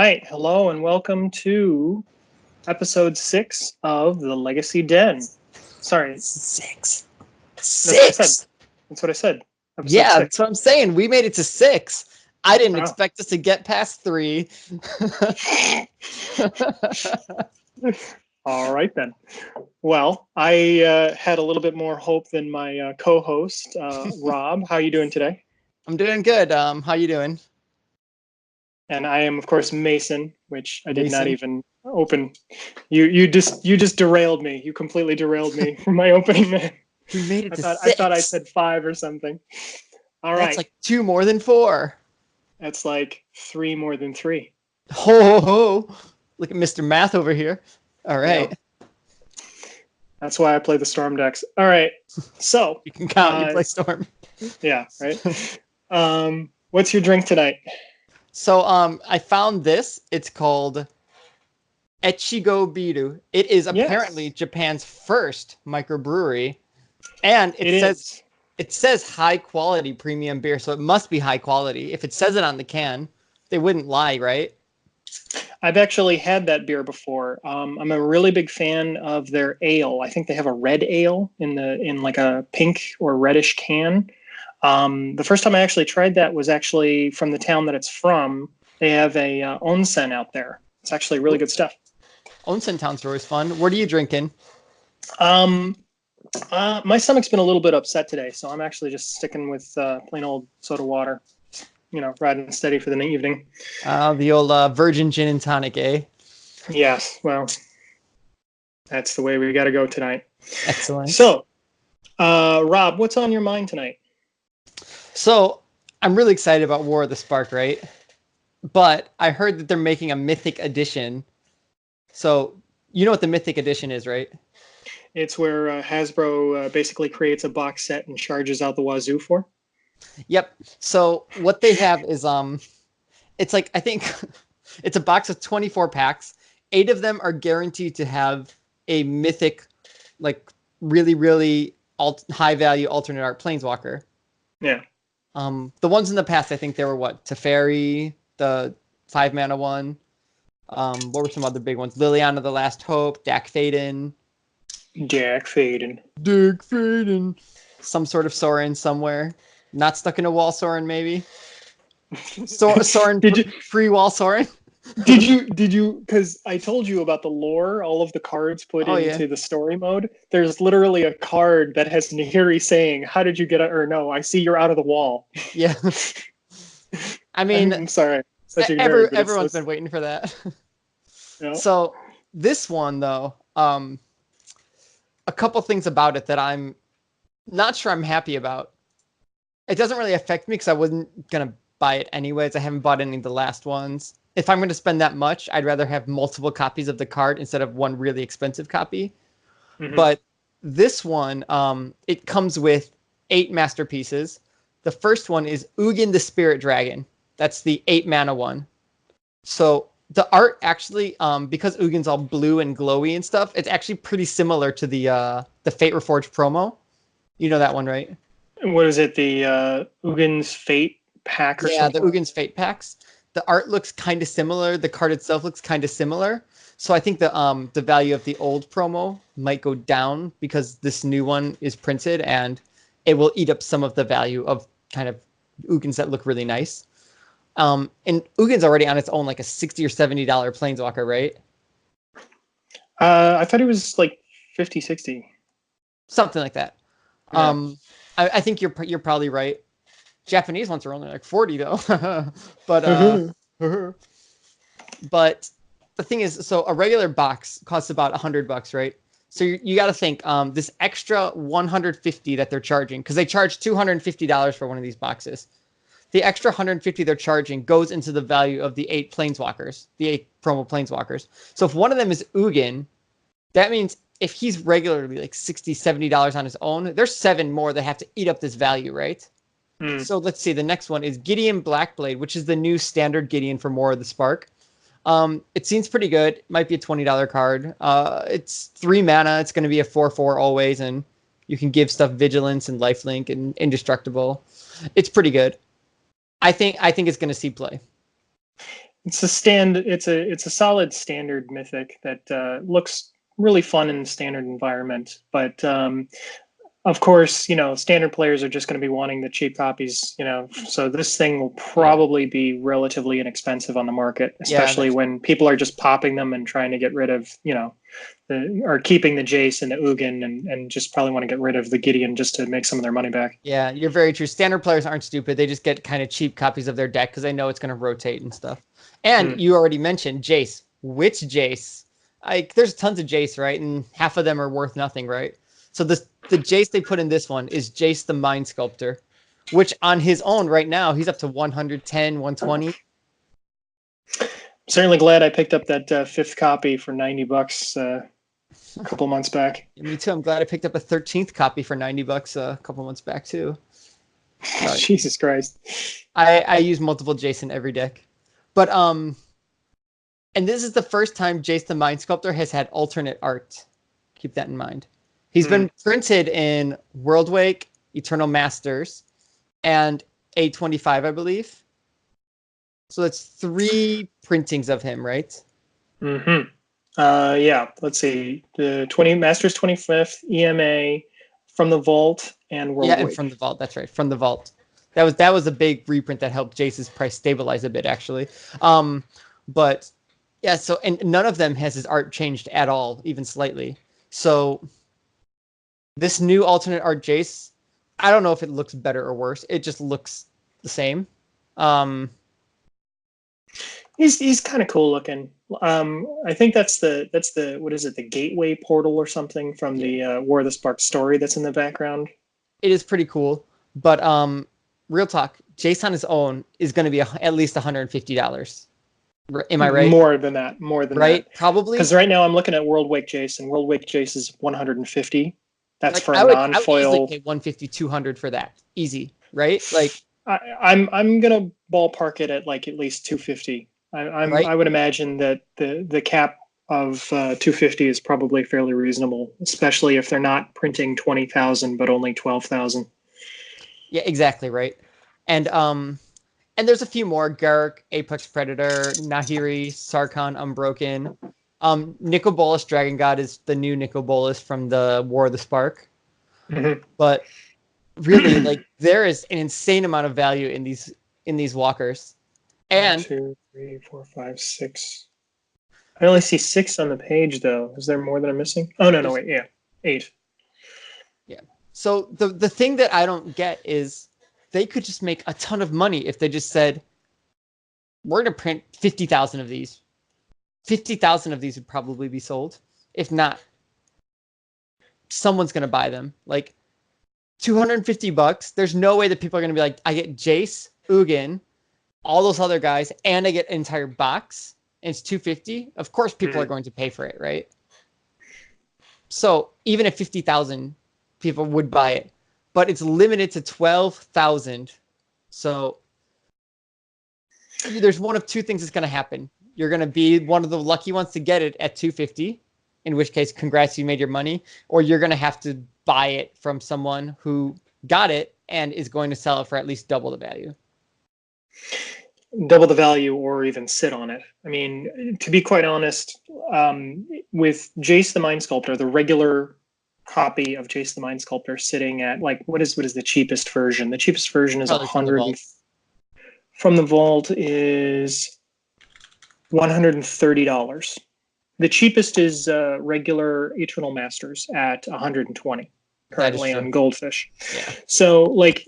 right. Hello and welcome to episode 6 of the Legacy Den. Sorry. Six. That's what I said. Episode 6. That's what I'm saying. We made it to 6. I didn't expect us to get past 3. All right, then. Well, I had a little bit more hope than my co-host, Rob. How are you doing today? I'm doing good. How you doing? And I am, of course, Mason, which I did not even open. You just derailed me. You completely derailed me from my opening. We made it to 6. I thought I said 5 or something. All right. That's like 2 more than 4. That's like 3 more than 3. Ho, ho, ho. Look at Mr. Math over here. All right. Yeah. That's why I play the Storm decks. All right. So you can count. You play Storm. Yeah. Right. What's your drink tonight? So I found this. It's called Echigo Biru. It is apparently Japan's first microbrewery, and it says high quality premium beer, so it must be high quality. If it says it on the can, they wouldn't lie, right? I've actually had that beer before. I'm a really big fan of their ale. I think they have a red ale in like a pink or reddish can. The first time I actually tried that was actually from the town that it's from. They have a onsen out there. It's actually really good stuff. Onsen towns are always fun. What are you drinking? My stomach's been a little bit upset today, so I'm actually just sticking with plain old soda water. You know, riding steady for the evening. The old virgin gin and tonic, eh? Yes. Well, that's the way we got to go tonight. Excellent. So, Rob, what's on your mind tonight? So, I'm really excited about War of the Spark, right? But I heard that they're making a Mythic edition. So, you know what the Mythic edition is, right? It's where Hasbro basically creates a box set and charges out the wazoo for. Yep. So, what they have is, it's like, I think, it's a box of 24 packs. 8 of them are guaranteed to have a Mythic, like, really, really high-value alternate art Planeswalker. Yeah. The ones in the past, I think they were what? Teferi, the 5-mana one. What were some other big ones? Liliana the Last Hope, Dak Faden. Some sort of Sorin somewhere. Not stuck in a wall Sorin, maybe? Sorin, free-wall Sorin? Did you, because I told you about the lore, all of the cards put into the story mode. There's literally a card that has Nahiri saying, how did you get out? Or no, I see you're out of the wall. Yeah. I mean, I'm sorry. Everyone's been waiting for that. Yeah. So this one, though, a couple things about it that I'm not sure I'm happy about. It doesn't really affect me because I wasn't going to buy it anyways. I haven't bought any of the last ones. If I'm going to spend that much, I'd rather have multiple copies of the card instead of one really expensive copy. Mm-hmm. But this one, it comes with 8 masterpieces. The first one is Ugin the Spirit Dragon. That's the 8-mana one. So the art actually, because Ugin's all blue and glowy and stuff, it's actually pretty similar to the Fate Reforged promo. You know that one, right? What is it? The Ugin's Fate pack or something? Yeah, the Ugin's Fate packs. The art looks kind of similar. The card itself looks kind of similar. So I think the value of the old promo might go down because this new one is printed and it will eat up some of the value of kind of Ugins that look really nice. And Ugin's already on its own like a $60 or $70 Planeswalker, right? I thought it was like 50, 60. Something like that. Yeah. I think you're probably right. Japanese ones are only like 40 though. But but the thing is, so a regular box costs about $100, right? So you got to think this extra $150 that they're charging, because they charge $250 for one of these boxes. The extra $150 they're charging goes into the value of the 8 planeswalkers, the 8 promo planeswalkers. So if one of them is Ugin, that means if he's regularly like $60, $70 on his own, there's 7 more that have to eat up this value, right? So let's see. The next one is Gideon Blackblade, which is the new standard Gideon for War of the Spark. It seems pretty good. It might be a $20 card. It's 3 mana. It's going to be a 4/4 always, and you can give stuff Vigilance and Lifelink and Indestructible. It's pretty good. I think it's going to see play. It's a solid standard mythic that looks really fun in the standard environment, but of course, standard players are just going to be wanting the cheap copies, so this thing will Yeah. probably be relatively inexpensive on the market, Yeah. especially when people are just popping them and trying to get rid of, or keeping the Jace and the Ugin and just probably want to get rid of the Gideon just to make some of their money back. Yeah, you're very true. Standard players aren't stupid. They just get kind of cheap copies of their deck because they know it's going to rotate and stuff. And you already mentioned Jace. Which Jace? There's tons of Jace, right? And half of them are worth nothing, right? So the Jace they put in this one is Jace the Mind Sculptor, which on his own right now, he's up to 110, 120. Certainly glad I picked up that fifth copy for $90 a couple months back. Yeah, me too. I'm glad I picked up a 13th copy for $90 a couple months back too. Jesus Christ. I use multiple Jace in every deck. But and this is the first time Jace the Mind Sculptor has had alternate art. Keep that in mind. He's been printed in World Wake, Eternal Masters, and A25, I believe. So that's 3 printings of him, right? Mm-hmm. Yeah, let's see. The Masters 25th, EMA, From the Vault, and World Wake. Yeah, and From the Vault. That's right, From the Vault. That was a big reprint that helped Jace's price stabilize a bit, actually. But yeah, so and none of them has his art changed at all, even slightly. So this new alternate art Jace, I don't know if it looks better or worse. It just looks the same. He's kind of cool looking. I think that's the what is it, the Gateway portal or something from the War of the Spark story that's in the background. It is pretty cool, but real talk, Jace on his own is going to be at least $150. Am I right? More than that. Right? Probably. Because right now I'm looking at World Wake Jace, and World Wake Jace is $150. That's for a I non-foil. would easily pay $150, $200 for that. Easy, right? Like I'm gonna ballpark it at like at least $250. Right? I would imagine that the cap of $250 is probably fairly reasonable, especially if they're not printing 20,000 but only 12,000. Yeah, exactly right. And there's a few more: Garruk, Apex Predator, Nahiri, Sarkhan, Unbroken. Nicol Bolas Dragon God is the new Nicol Bolas from the War of the Spark. Mm-hmm. But really, like, there is an insane amount of value in these walkers. And 1, 2, 3, 4, 5, 6. I only see 6 on the page, though. Is there more that I'm missing? Oh no, wait, yeah, 8. Yeah. So the thing that I don't get is they could just make a ton of money if they just said, we're going to print 50,000 of these. 50,000 of these would probably be sold. If not, someone's going to buy them. Like $250. There's no way that people are going to be like, I get Jace, Ugin, all those other guys, and I get an entire box, and it's $250. Of course, people are going to pay for it, right? So even if 50,000 people would buy it, but it's limited to 12,000. So there's one of two things that's going to happen. You're going to be one of the lucky ones to get it at $250, in which case, congrats, you made your money, or you're going to have to buy it from someone who got it and is going to sell it for at least double the value. Double the value or even sit on it. I mean, to be quite honest, with Jace the Mind Sculptor, the regular copy of Jace the Mind Sculptor sitting at, like, what is the cheapest version? The cheapest version is Probably 100. From the vault is $130. The cheapest is regular Eternal Masters at 120 currently on Goldfish. Yeah. So, like,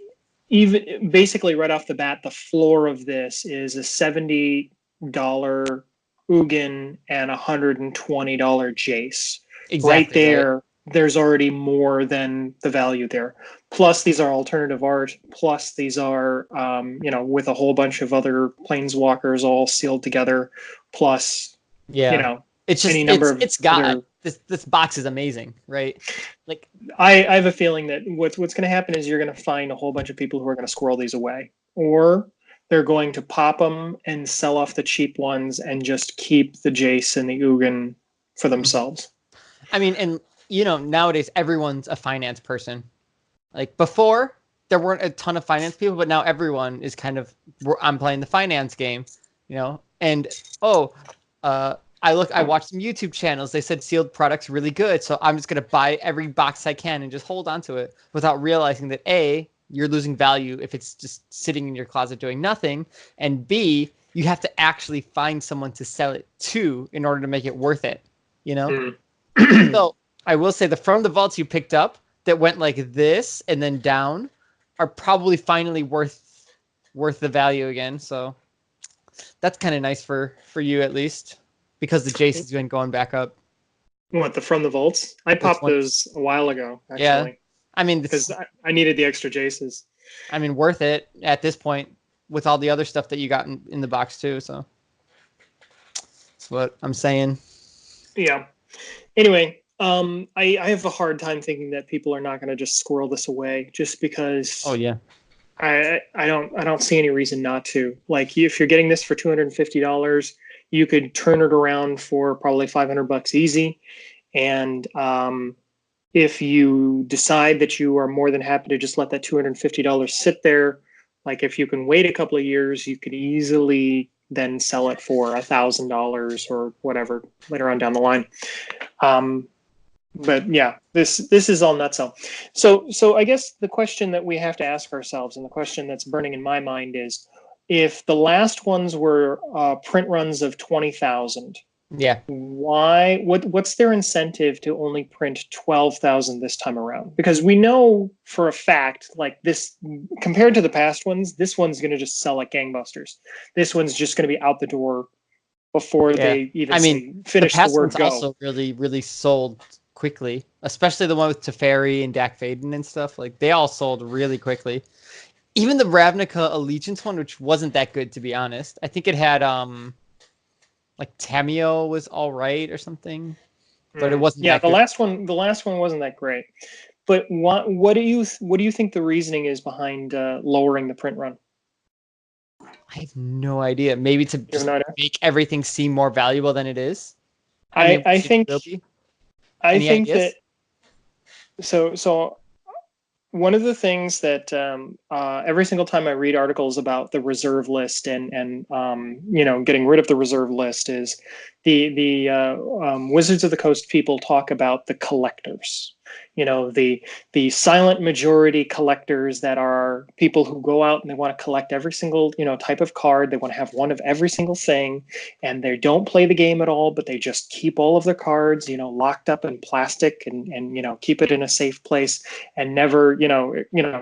even basically right off the bat, the floor of this is a $70 Ugin and $120 Jace. Exactly, right there, there's already more than the value there. Plus, these are alternative art. Plus, these are, with a whole bunch of other planeswalkers all sealed together. Plus, it's just any number of it's God. This box is amazing, right? Like, I have a feeling that what's going to happen is you're going to find a whole bunch of people who are going to squirrel these away, or they're going to pop them and sell off the cheap ones and just keep the Jace and the Ugin for themselves. I mean, and nowadays everyone's a finance person. Like, before, there weren't a ton of finance people, but now everyone is kind of, I'm playing the finance game. And I watched some YouTube channels. They said sealed products really good, so I'm just gonna buy every box I can and just hold on to it without realizing that A, you're losing value if it's just sitting in your closet doing nothing, and B, you have to actually find someone to sell it to in order to make it worth it. You know. Mm. So I will say the from the vaults you picked up that went like this and then down are probably finally worth the value again. So that's kind of nice for you at least, because the Jason's been going back up. What, the from the vaults? I Which popped one? those a while ago, Yeah, actually, I mean, because I needed the extra Jaces. worth it at this point with all the other stuff that you got in the box too. So that's what I'm saying. Yeah. Anyway, I have a hard time thinking that people are not going to just squirrel this away just Oh because yeah, I don't see any reason not to. Like, if you're getting this for $250, you could turn it around for probably $500 easy. And if you decide that you are more than happy to just let that $250 sit there, like if you can wait a couple of years, you could easily then sell it for $1,000 or whatever later on down the line. But yeah, this is all nutso. So I guess the question that we have to ask ourselves, and the question that's burning in my mind, is if the last ones were print runs of 20,000, yeah. what's their incentive to only print 12,000 this time around? Because we know for a fact, like, this, compared to the past ones, this one's going to just sell like gangbusters. This one's just going to be out the door before they even I mean, say the finish the past word ones go. also really sold quickly, especially the one with Teferi and Dak Faden and stuff. Like, they all sold really quickly. Even the Ravnica Allegiance one, which wasn't that good, to be honest. I think it had like Tameo was all right or something, but it wasn't Yeah, that good. the last one wasn't that great. But what do you think the reasoning is behind lowering the print run? I have no idea. Maybe to You have just no idea. make everything seem more valuable than it is. I I mean, I which it think will be. I Any think that ideas? so one of the things that every single time I read articles about the reserve list and getting rid of the reserve list is the Wizards of the Coast people talk about the collectors. The silent majority collectors that are people who go out and they want to collect every single type of card. They want to have one of every single thing, and they don't play the game at all, but they just keep all of their cards locked up in plastic and keep it in a safe place and never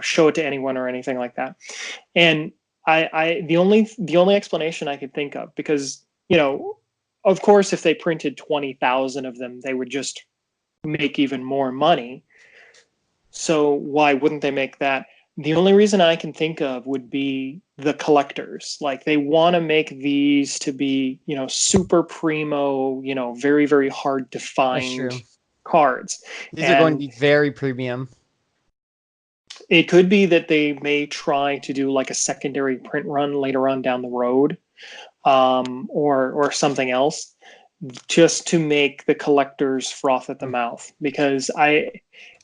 show it to anyone or anything like that. And the only explanation I could think of, because of course if they printed 20,000 of them, they would just make even more money. So why wouldn't they make that? The only reason I can think of would be the collectors. Like, they want to make these to be super primo, very very hard to That's find true. cards. These are going to And be very premium. it could be that they may try to do like a secondary print run later on down the road, or something else, just to make the collectors froth at the mouth. Because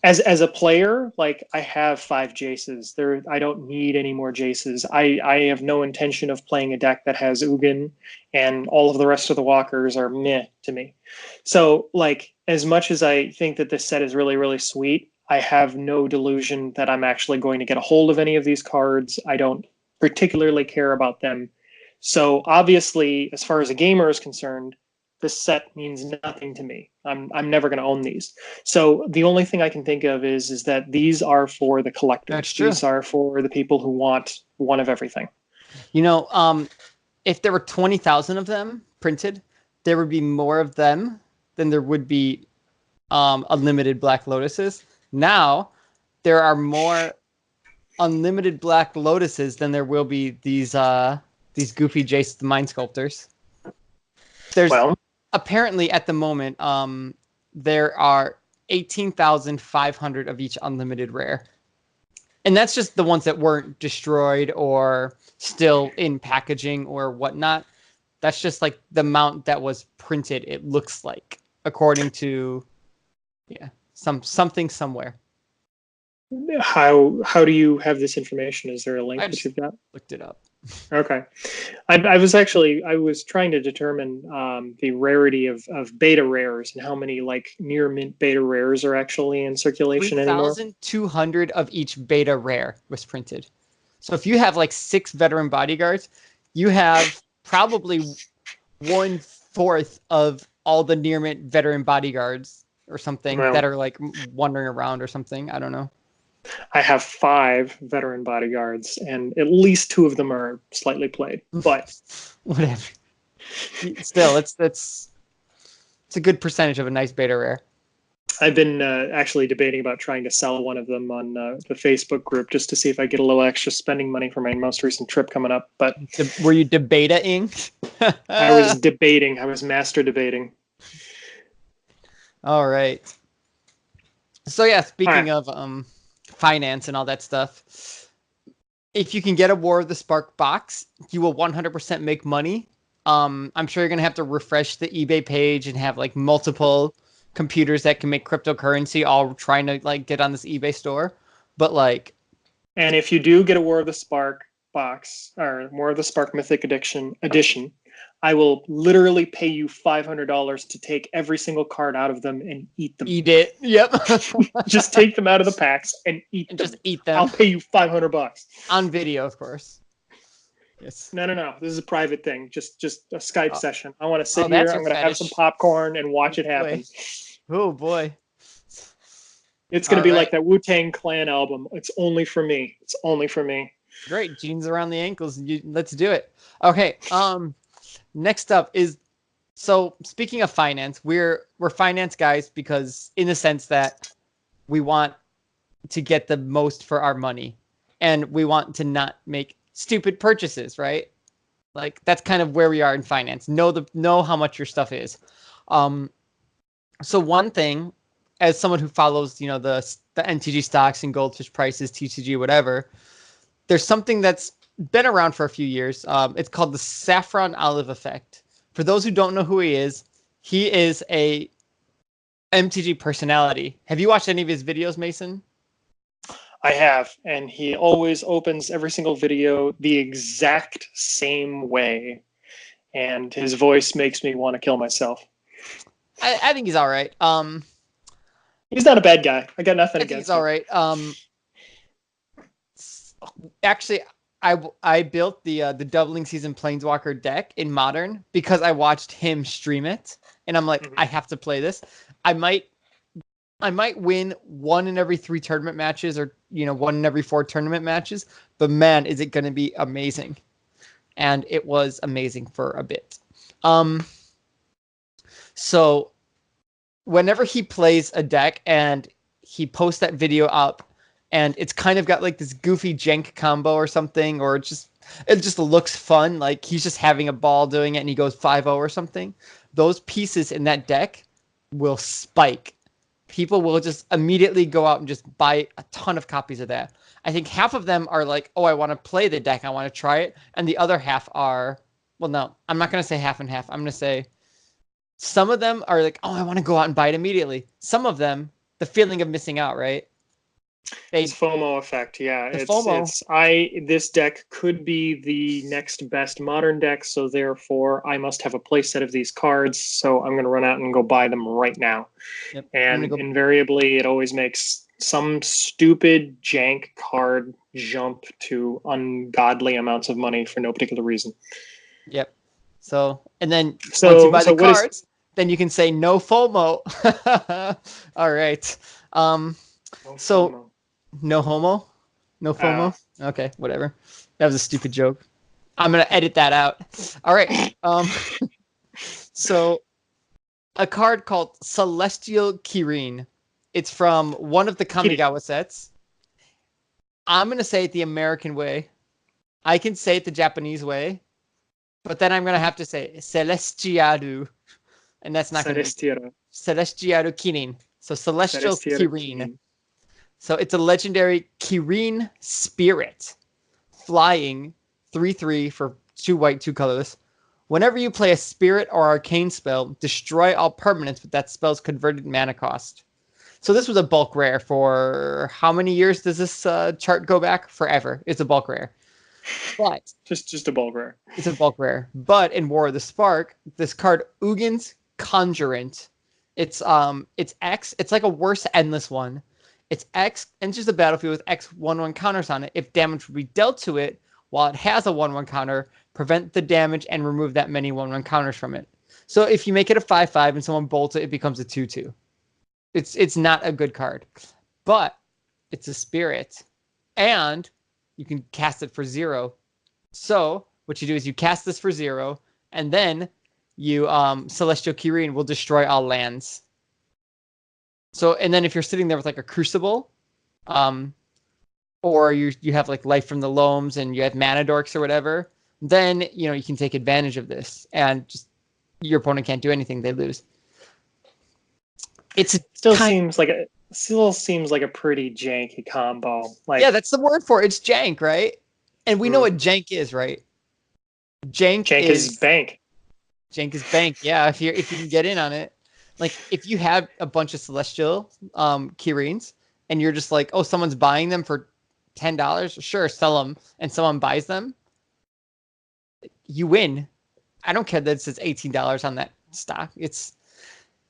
as a player, like, I have 5 Jaces. I don't need any more Jaces. I have no intention of playing a deck that has Ugin, and all of the rest of the walkers are meh to me. So, like, as much as I think that this set is really really sweet, I have no delusion that I'm actually going to get a hold of any of these cards. I don't particularly care about them. So obviously, as far as a gamer is concerned, this set means nothing to me. I'm never going to own these. So the only thing I can think of is that these are for the That's collectors. true. These are for the people who want one of everything. You know, if there were 20,000 of them printed, there would be more of them than there would be unlimited Black Lotuses. Now, there are more unlimited Black Lotuses than there will be these goofy Jace the Mind Sculptors. There's Well, apparently at the moment there are 18,500 of each unlimited rare. And that's just the ones that weren't destroyed or still in packaging or whatnot. That's just like the amount that was printed, it looks like, according to something somewhere. how do you have this information? Is there a link I that just you've got? looked it up. Okay. I was trying to determine the rarity of beta rares and how many like near mint beta rares are actually in circulation anymore. 3,200 of each beta rare was printed. So if you have like 6 veteran bodyguards, you have probably 1/4 of all the near mint veteran bodyguards or something Well, that are like wandering around or something. I don't know. I have 5 veteran bodyguards, and at least 2 of them are slightly played. But Whatever. Still, it's a good percentage of a nice beta rare. I've been actually debating about trying to sell one of them on the Facebook group just to see if I get a little extra spending money for my most recent trip coming up. But Were you debating? I was debating. I was master debating. All right. So yeah, All speaking right. of finance and all that stuff, if you can get a War of the Spark box, you will 100% make money. I'm sure you're gonna have to refresh the eBay page and have like multiple computers that can make cryptocurrency all trying to like get on this eBay store. But like, And if you do get a War of the Spark box or War of the Spark Mythic edition, I will literally pay you $500 to take every single card out of them and eat them. eat it. Yep. Just take them out of the packs and eat And them. just eat them I'll pay you $500 on video, of course. Yes. No. This is a private thing. Just a Skype session. I want to sit Oh, here. that's I'm your going to have some fetish. popcorn and watch it happen. Oh boy. It's going to All be right. like that Wu-Tang Clan album. It's only for me. It's only for me. Great. Jeans around the ankles. Let's do it. Okay. Next up is, so speaking of finance, we're finance guys because in the sense that we want to get the most for our money and we want to not make stupid purchases, right? Like that's kind of where we are in finance. Know how much your stuff is. So one thing, as someone who follows, the NTG stocks and goldfish prices, TCG, whatever, there's something that's been around for a few years. It's called the Saffron Olive effect. For those who don't know who he is a MTG personality. Have you watched any of his videos, Mason? I have, and he always opens every single video the exact same way, and his voice makes me want to kill myself. I think he's all right. He's not a bad guy. I got nothing I think against he's all him. right. Actually, I built the doubling season Planeswalker deck in Modern because I watched him stream it, and I'm like, I have to play this. I might win 1 in every 3 tournament matches, or 1 in every 4 tournament matches. But man, is it going to be amazing! And it was amazing for a bit. So whenever he plays a deck and he posts that video up, and it's kind of got like this goofy jank combo or something, or it just looks fun, like he's just having a ball doing it, and he goes 5-0 or something. Those pieces in that deck will spike. People will just immediately go out and just buy a ton of copies of that. I think half of them are like, oh, I want to play the deck, I want to try it. And the other half are, well, no, I'm not going to say half and half. I'm going to say some of them are like, oh, I want to go out and buy it immediately. Some of them, the feeling of missing out, right? It's FOMO effect, yeah. FOMO. This deck could be the next best Modern deck, so therefore I must have a play set of these cards, so I'm going to run out and go buy them right now. Yep. And invariably, it always makes some stupid jank card jump to ungodly amounts of money for no particular reason. Yep. So, and then once you buy the cards, then you can say no FOMO. All right. No homo? No FOMO? Okay, whatever. That was a stupid joke. I'm going to edit that out. All right. So a card called Celestial Kirin. It's from one of the Kamigawa sets. I'm going to say it the American way. I can say it the Japanese way. But then I'm going to have to say Celestiaru. And that's not going to be Celestiaru Kirin. So Celestial Kirin. So it's a legendary Kirin Spirit. Flying 3/3 for 2 white, 2 colorless. Whenever you play a spirit or arcane spell, destroy all permanents with that spell's converted mana cost. So this was a bulk rare for how many years does this chart go back? Forever. It's a bulk rare. But Just a bulk rare. it's a bulk rare. But in War of the Spark, this card Ugin's Conjurant. It's X. It's like a worse endless one. It's X enters the battlefield with X 1/1 counters on it. If damage would be dealt to it while it has a 1/1 counter, prevent the damage and remove that many 1/1 counters from it. So if you make it a 5/5 and someone bolts it, it becomes a 2/2. It's not a good card, but it's a spirit, and you can cast it for 0. So what you do is you cast this for 0, and then you Celestial Kirin will destroy all lands. So, and then if you're sitting there with like a Crucible, or you have like Life from the Loams and you have Mana Dorks or whatever, then you can take advantage of this, and just your opponent can't do anything; they lose. It still seems like a pretty janky combo. Like, yeah, that's the word for it. It's jank, right? And we know what jank is, right? Jank is bank. Jank is bank. Yeah, if you can get in on it. Like if you have a bunch of Celestial Kirins and you're just like, oh, someone's buying them for $10, sure, sell them, and someone buys them, you win. I don't care that it says $18 on that stock. It's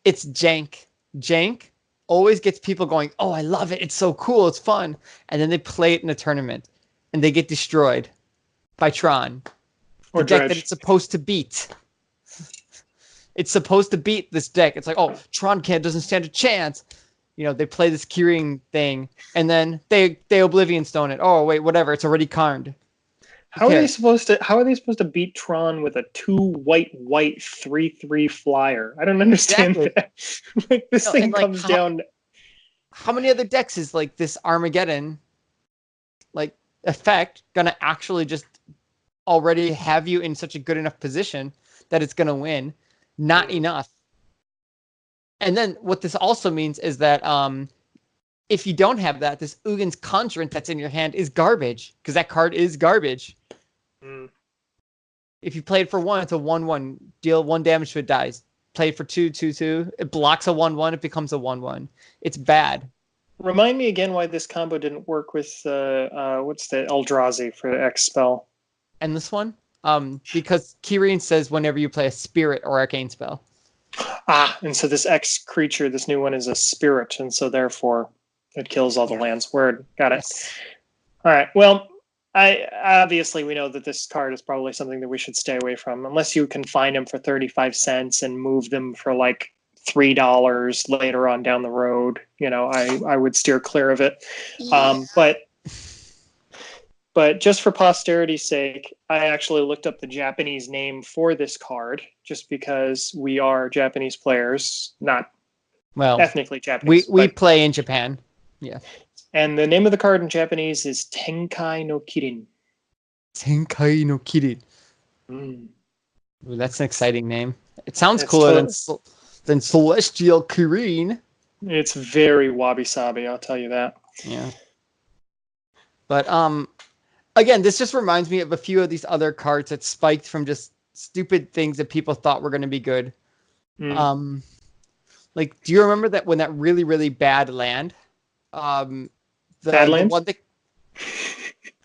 jank. Jank always gets people going, oh, I love it. It's so cool. It's fun. And then they play it in a tournament and they get destroyed by Tron. The deck that it's supposed to beat. It's supposed to beat this deck. It's like, oh, Tron doesn't stand a chance. They play this Kirin thing, and then they Oblivion Stone it. Oh wait, whatever. It's already carned. How are they supposed to beat Tron with a 2 white 3/3 flyer? I don't understand that. Like this thing comes down. How many other decks is like this Armageddon like effect gonna actually just already have you in such a good enough position that it's gonna win? Not enough. And then what this also means is that if you don't have that, this Ugin's Conjurant that's in your hand is garbage, because that card is garbage. If you play it for 1, it's a 1/1. Deal 1 damage to it, dies. Play it for 2, 2/2. It blocks a 1/1. It becomes a 1/1. It's bad. Remind me again why this combo didn't work with what's the Eldrazi for the X spell? And this one? Because Kirin says whenever you play a spirit or arcane spell. And so this X creature, this new one, is a spirit, and so therefore it kills all the lands. Word, got it. Yes. All right. Well, obviously we know that this card is probably something that we should stay away from, unless you can find them for 35 cents and move them for like $3 later on down the road. I would steer clear of it. Yeah. But just for posterity's sake, I actually looked up the Japanese name for this card, just because we are Japanese players, not ethnically Japanese. We play in Japan. Yeah. And the name of the card in Japanese is Tenkai no Kirin. Tenkai no Kirin. Ooh, that's an exciting name. It sounds cooler than Celestial Kirin. It's very wabi-sabi, I'll tell you that. Yeah. But again, this just reminds me of a few of these other cards that spiked from just stupid things that people thought were going to be good. Like, do you remember that when that really, really bad land? Badlands?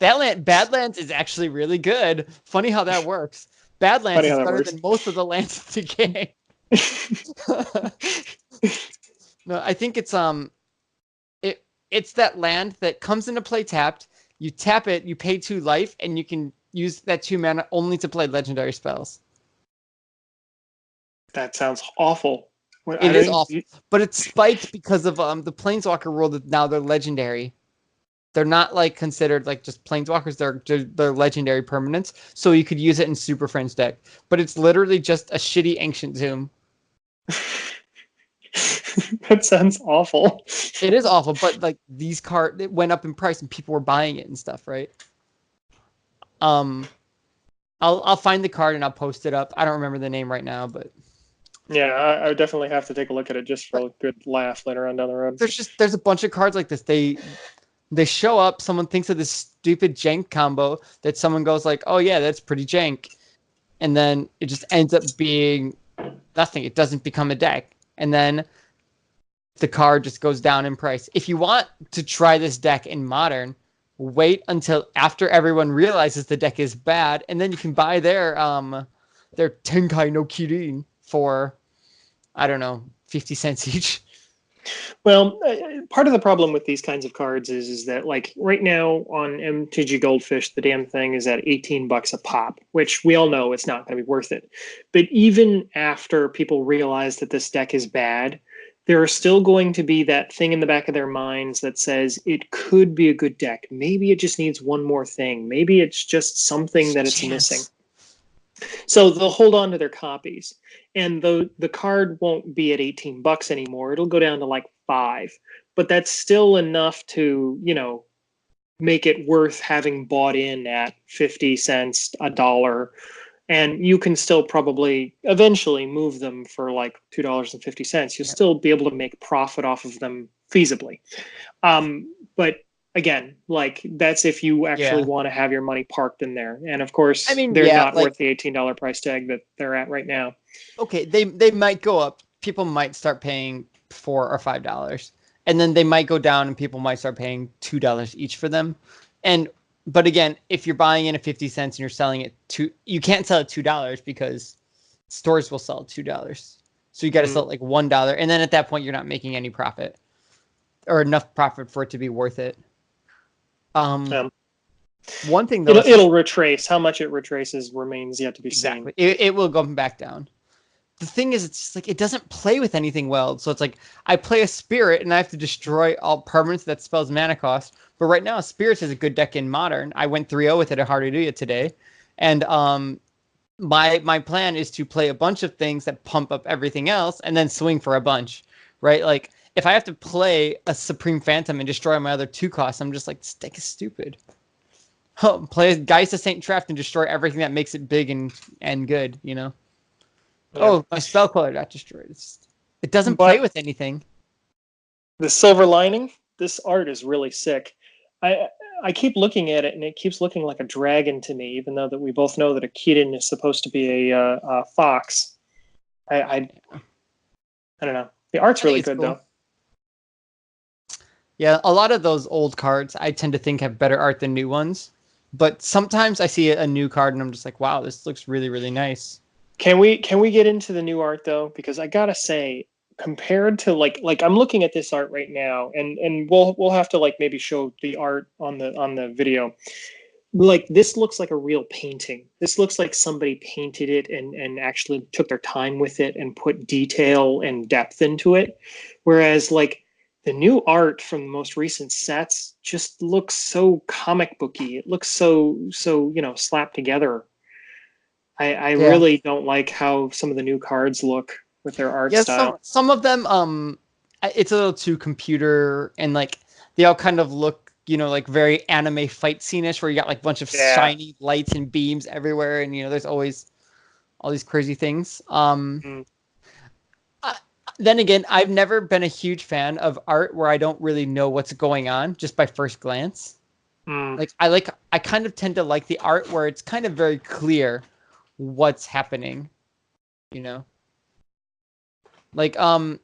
Badlands is actually really good. Funny how that works. Badlands is better than most of the lands in the game. No, I think it's that land that comes into play tapped. You tap it, you pay 2 life, and you can use that 2 mana only to play legendary spells. That sounds awful. It is awful, but it's spiked because of the Planeswalker rule that now they're legendary. They're not like considered like just Planeswalkers. They're legendary permanents, so you could use it in Super Friends deck. But it's literally just a shitty Ancient Tomb. That sounds awful. It is awful, but like these cards, it went up in price and people were buying it and stuff, right? I'll find the card and I'll post it up. I don't remember the name right now, but yeah, I would definitely have to take a look at it just for a good laugh later on down the road. There's a bunch of cards like this. They show up, someone thinks of this stupid jank combo that someone goes like, oh yeah, that's pretty jank, and then it just ends up being nothing. It doesn't become a deck, and then the card just goes down in price. If you want to try this deck in Modern, wait until after everyone realizes the deck is bad, and then you can buy their Tenkai no Kirin for, I don't know, 50 cents each. Well, part of the problem with these kinds of cards is that like right now on MTG Goldfish, the damn thing is at $18 a pop, which we all know it's not going to be worth it. But even after people realize that this deck is bad, there are still going to be that thing in the back of their minds that says it could be a good deck. Maybe it just needs one more thing. Maybe it's just something that it's missing. So they'll hold on to their copies, and the card won't be at $18 anymore. It'll go down to like 5, but that's still enough to, make it worth having bought in at 50 cents, a dollar, and you can still probably eventually move them for like $2.50. You'll still be able to make profit off of them feasibly. But again, like that's if you actually want to have your money parked in there. And of course, they're not worth the $18 price tag that they're at right now. Okay, they might go up. People might start paying $4 or $5, and then they might go down, and people might start paying $2 each for them. But again, if you're buying in at 50 cents and you're selling it you can't sell it $2 because stores will sell $2. So you got to sell it like $1, and then at that point you're not making any profit or enough profit for it to be worth it. One thing though, it'll retrace. How much it retraces remains yet to be seen. It will go back down. The thing is, it's just like it doesn't play with anything well. So it's like I play a spirit and I have to destroy all permanents that spells mana cost. But right now, spirits is a good deck in modern. I went 3-0 with it at Hallelujah today, and my plan is to play a bunch of things that pump up everything else and then swing for a bunch, right? Like if I have to play a Supreme Phantom and destroy my other 2 costs, I'm just like, this deck is stupid. Play a Geist of Saint Traft and destroy everything that makes it big and good, Yeah. Oh, my spell color got destroyed. It doesn't play with anything. The silver lining, this art is really sick. I keep looking at it and it keeps looking like a dragon to me, even though that we both know that a Kirin is supposed to be a fox. I don't know. The art's really good though. Yeah, a lot of those old cards I tend to think have better art than new ones. But sometimes I see a new card and I'm just like, wow, this looks really, really nice. Can we get into the new art though? Because I gotta say, compared to like I'm looking at this art right now, and we'll have to like maybe show the art on the video. Like this looks like a real painting. This looks like somebody painted it and actually took their time with it and put detail and depth into it. Whereas like the new art from the most recent sets just looks so comic booky. It looks so slapped together. I really don't like how some of the new cards look with their art style. Some of them, it's a little too computer, and like they all kind of look, like very anime fight scene-ish, where you got like a bunch of shiny lights and beams everywhere, and there's always all these crazy things. Then again, I've never been a huge fan of art where I don't really know what's going on just by first glance. I kind of tend to like the art where it's kind of very clear what's happening, like I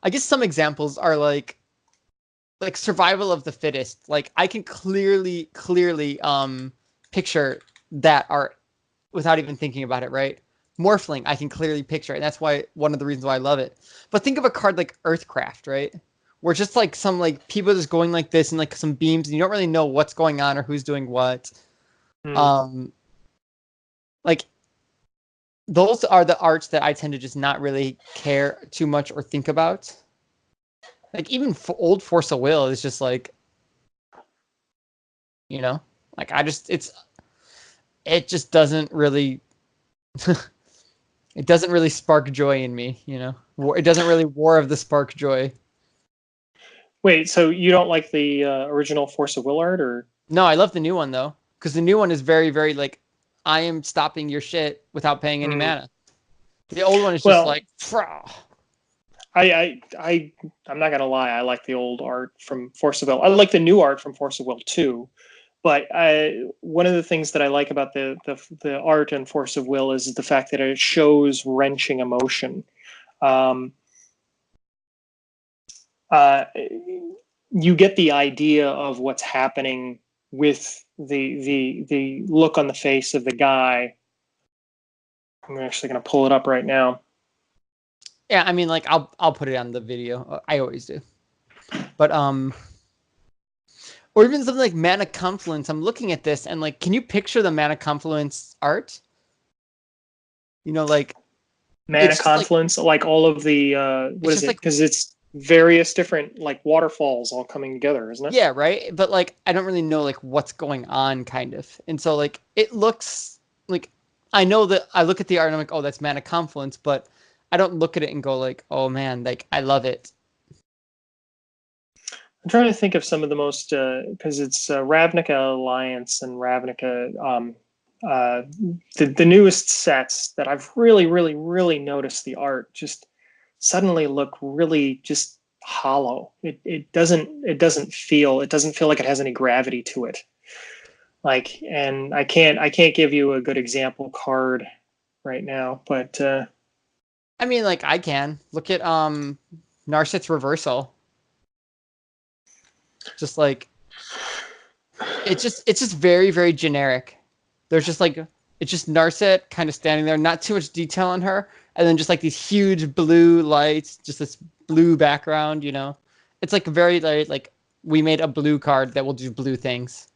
guess some examples are like survival of the fittest. Like I can clearly picture that art without even thinking about it, right? Morphling, I can clearly picture it, and that's why one of the reasons why I love it. But think of a card like Earthcraft, right? Where just like some like people just going like this and like some beams, and you don't really know what's going on or who's doing what. Like those are the arts that I tend to just not really care too much or think about. Like even old Force of Will is just like, like it just doesn't really, it doesn't really spark joy in me, It doesn't really War of the Spark joy. Wait, so you don't like the original Force of Will art, or? No, I love the new one though, because the new one is very, very like, I am stopping your shit without paying any mana. The old one is just like, Frah. I'm not gonna lie, I like the old art from Force of Will. I like the new art from Force of Will too. But one of the things that I like about the art in Force of Will is the fact that it shows wrenching emotion. you get the idea of what's happening with the look on the face of the guy. I'm actually going to pull it up right now. Yeah, I mean, like I'll put it on the video. I always do. But or even something like Mana Confluence. I'm looking at this and like, can you picture the Mana Confluence art? You know, like Mana it's just like Confluence, like all of the it's what is just it? like Because it's various different like waterfalls all coming together, isn't it? yeah, right. But like I don't really know like what's going on, kind of. And so like it looks like I know that I look at the art and I'm like, oh, that's Mana Confluence, but I don't look at it and go like, oh man, like I love it. I'm trying to think of some of the most because it's Ravnica Alliance and Ravnica uh, the newest sets that I've really noticed the art just suddenly look really just hollow. It doesn't feel like it has any gravity to it. Like, and I can't give you a good example card right now, but I mean, like I can look at Narset's Reversal. Just like it's just very generic. There's just like it's just Narset kind of standing there, not too much detail on her, and then just like these huge blue lights, just this blue background, you know. It's like very like we made a blue card that will do blue things.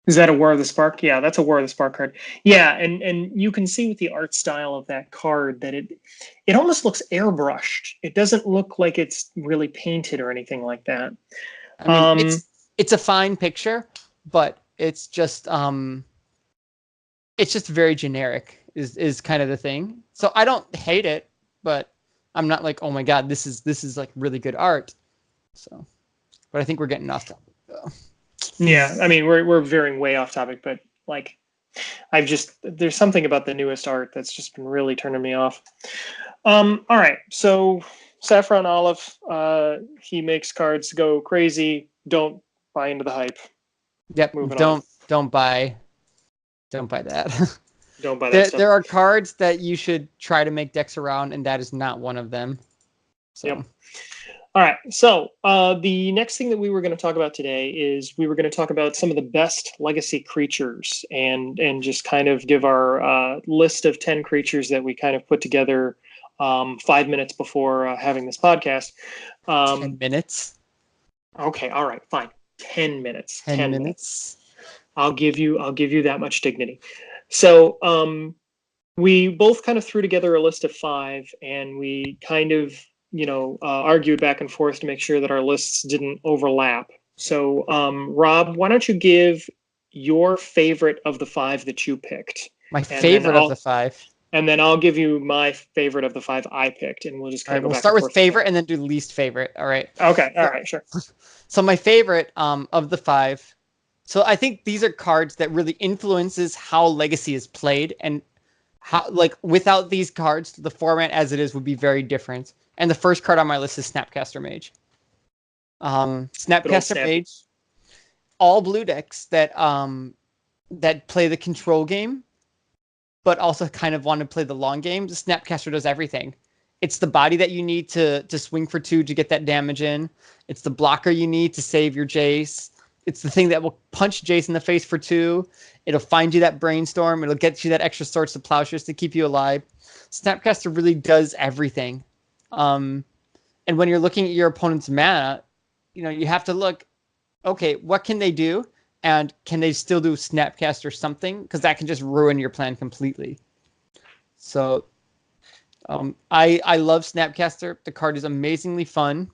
is that a War of the Spark? Yeah, that's a War of the Spark card. Yeah, and you can see with the art style of that card that it almost looks airbrushed. It doesn't look like it's really painted or anything like that. I mean, Um, it's a fine picture, but it's just very generic is kind of the thing. So I don't hate it, but I'm not like, oh my god, this is like really good art. So, but I think we're getting off topic. yeah, I mean we're veering way off topic, but like there's something about the newest art that's just been really turning me off. All right, so Saffron Olive, he makes cards go crazy. Don't buy into the hype. Yep, Moving on. don't buy that. Don't buy that there, stuff. there are cards that you should try to make decks around, and that is not one of them. So. Yep. All right. So the next thing that we were going to talk about today is we were going to talk about some of the best legacy creatures and just kind of give our list of 10 creatures that we kind of put together 5 minutes before having this podcast. 10 minutes. Okay. All right. Fine. 10 minutes. 10 10 minutes. I'll give you that much dignity. So we both kind of threw together a list of 5, and we kind of argued back and forth to make sure that our lists didn't overlap. So Rob, why don't you give your favorite of the 5 that you picked? My favorite of the 5. And then I'll give you my favorite of the 5 I picked, and we'll just kind All of right, go we'll back start and with forth. favorite and then do least favorite. All right. Okay. All right. Sure. So my favorite of the 5. So I think these are cards that really influences how Legacy is played, and how like without these cards, the format as it is would be very different. And the first card on my list is Snapcaster Mage. Snapcaster Mage, all blue decks that play the control game, but also kind of want to play the long game. The Snapcaster does everything. It's the body that you need to swing for 2 to get that damage in. It's the blocker you need to save your Jace. It's the thing that will punch Jace in the face for 2. It'll find you that Brainstorm. It'll get you that extra Swords to Plowshares to keep you alive. Snapcaster really does everything. And when you're looking at your opponent's mana, you have to look, okay, what can they do? And can they still do Snapcaster something? Because that can just ruin your plan completely. So I love Snapcaster. The card is amazingly fun.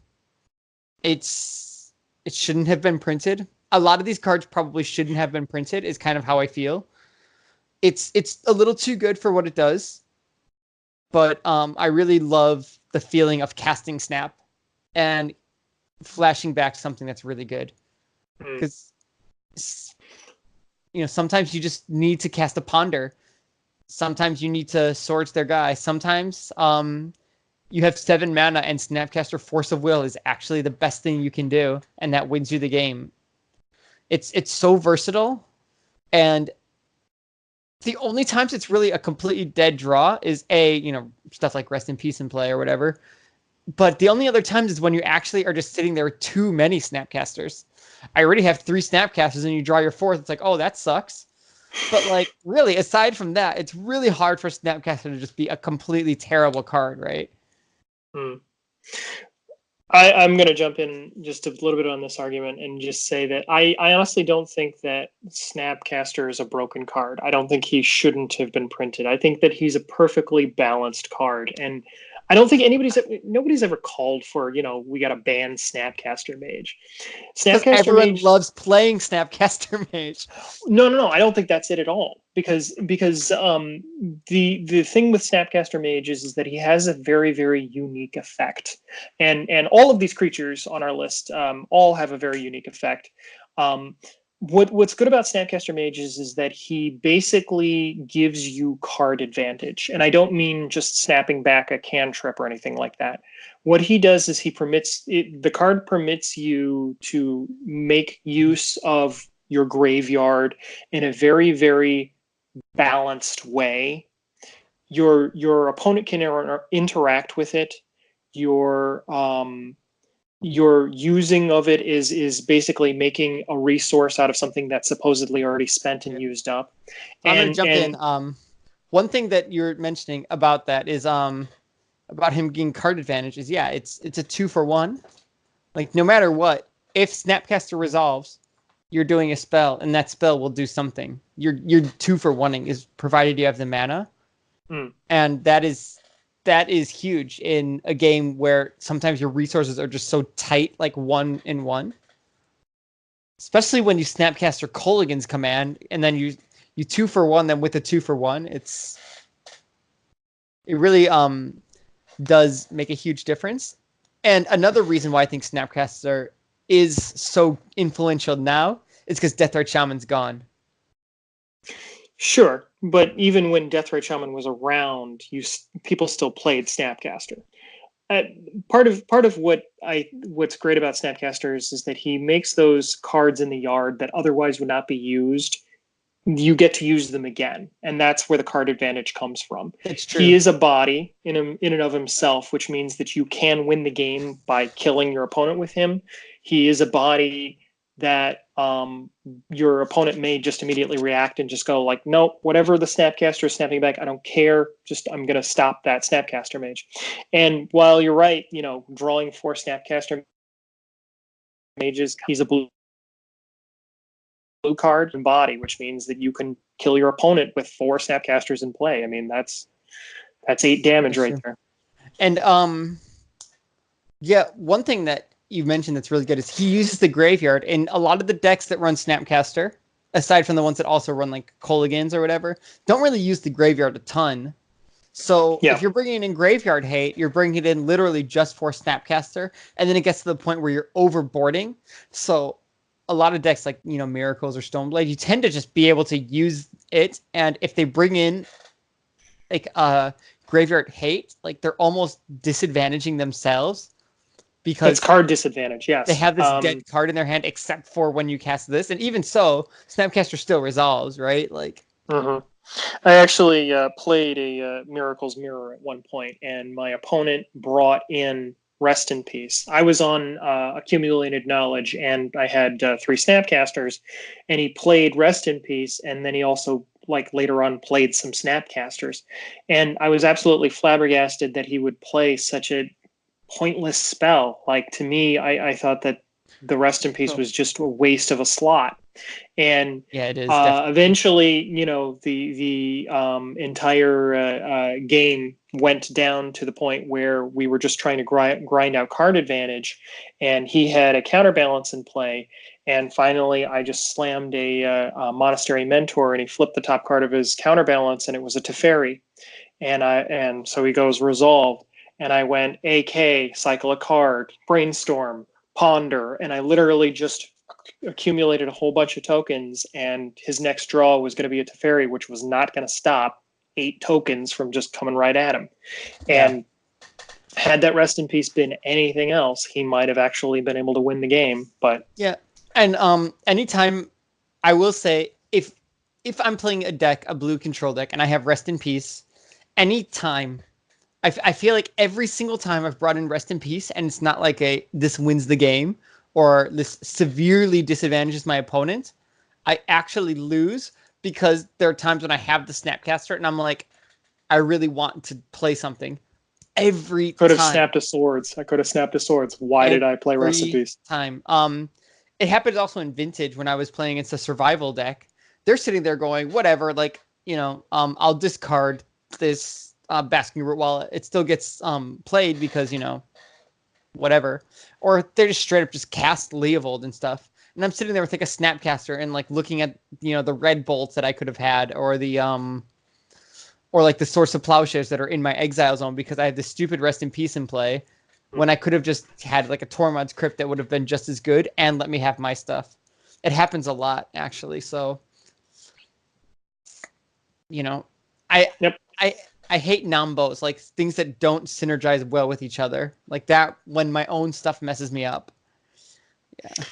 It shouldn't have been printed. A lot of these cards probably shouldn't have been printed, is kind of how I feel. It's a little too good for what it does. But I really love the feeling of casting Snap and flashing back something that's really good. Because sometimes you just need to cast a Ponder. Sometimes you need to Swords their guy. Sometimes you have 7 mana and Snapcaster Force of Will is actually the best thing you can do, and that wins you the game. It's so versatile, and the only times it's really a completely dead draw is stuff like Rest in Peace in play or whatever. But the only other times is when you actually are just sitting there with too many Snapcasters. I already have 3 Snapcasters and you draw your 4th. It's like, oh, that sucks. But like, really, aside from that, it's really hard for Snapcaster to just be a completely terrible card, right? Hmm. I'm going to jump in just a little bit on this argument and just say that I honestly don't think that Snapcaster is a broken card. I don't think he shouldn't have been printed. I think that he's a perfectly balanced card. And I don't think nobody's ever called for, we got to ban Snapcaster Mage. Because Snapcaster everyone Mage. loves playing Snapcaster Mage. No. I don't think that's it at all. Because the thing with Snapcaster Mage is that he has a very, very unique effect, and all of these creatures on our list all have a very unique effect. What's good about Snapcaster Mage is that he basically gives you card advantage, and I don't mean just snapping back a cantrip or anything like that. What he does is the card permits you to make use of your graveyard in a very, very balanced way. Your opponent can interact with it. Your using of it is basically making a resource out of something that's supposedly already spent and used up. I'm gonna jump in. And One thing that you're mentioning about that is about him getting card advantage is it's a 2-for-1. Like no matter what, if Snapcaster resolves, you're doing a spell, and that spell will do something. You're 2-for-1ing is provided you have the mana, and that is huge in a game where sometimes your resources are just so tight, like 1-in-1. Especially when you Snapcaster Kolaghan's command, and then you 2-for-1 them with a 2-for-1. It really does make a huge difference. And another reason why I think Snapcaster is so influential now is because Deathrite Shaman's gone. Sure, but even when Deathrite Shaman was around, people still played Snapcaster. Part of what's great about Snapcaster is that he makes those cards in the yard that otherwise would not be used. You get to use them again, and that's where the card advantage comes from. It's true. He is a body in and of himself, which means that you can win the game by killing your opponent with him. He is a body that your opponent may just immediately react and just go like, nope, whatever the Snapcaster is snapping back, I don't care. I'm going to stop that Snapcaster Mage. And while you're right, drawing 4 Snapcaster Mages, he's a blue card and body, which means that you can kill your opponent with 4 Snapcasters in play. I mean, that's 8 damage right there. And one thing that you mentioned that's really good is he uses the graveyard in a lot of the decks that run Snapcaster, aside from the ones that also run like Kolaghan's or whatever, don't really use the graveyard a ton. So if you're bringing in graveyard hate, you're bringing it in literally just for Snapcaster, and then it gets to the point where you're overboarding. So a lot of decks like, Miracles or Stoneblade, you tend to just be able to use it, and if they bring in like graveyard hate, like they're almost disadvantaging themselves. Because it's card disadvantage, yes. They have this dead card in their hand, except for when you cast this, and even so, Snapcaster still resolves, right? Like, I actually played a Miracles Mirror at one point, and my opponent brought in Rest in Peace. I was on Accumulated Knowledge, and I had 3 Snapcasters, and he played Rest in Peace, and then he also later on played some Snapcasters, and I was absolutely flabbergasted that he would play such a pointless spell. To me, I thought that the Rest in Peace was just a waste of a slot. And it is. Eventually, the entire game went down to the point where we were just trying to grind out card advantage, and he had a counterbalance in play. And finally, I just slammed a Monastery Mentor, and he flipped the top card of his counterbalance, and it was a Teferi. And so he goes Resolve. And I went AK, cycle a card, brainstorm, ponder, and I literally just accumulated a whole bunch of tokens, and his next draw was going to be a Teferi, which was not going to stop 8 tokens from just coming right at him. And had that Rest in Peace been anything else, he might have actually been able to win the game. But and anytime, I will say, if I'm playing a blue control deck, and I have Rest in Peace, anytime I feel like every single time I've brought in Rest in Peace, and it's not like this wins the game or this severely disadvantages my opponent, I actually lose because there are times when I have the Snapcaster and I'm like, I really want to play something every Could have time. snapped a swords. I could have snapped a swords. Why did I play Rest in Every Peace? time. It happened also in Vintage when I was playing against a survival deck. They're sitting there going, whatever, like, I'll discard this Basking Root while it still gets played because, whatever. Or they're just straight up just cast Leovold and stuff. And I'm sitting there with like a Snapcaster and like looking at, the red bolts that I could have had or the Source of Plowshares that are in my exile zone because I have this stupid Rest in Peace in play when I could have just had like a Tormod's Crypt that would have been just as good and let me have my stuff. It happens a lot, actually. So, I Yep. I hate Nambos, like things that don't synergize well with each other. Like that when my own stuff messes me up. Yeah.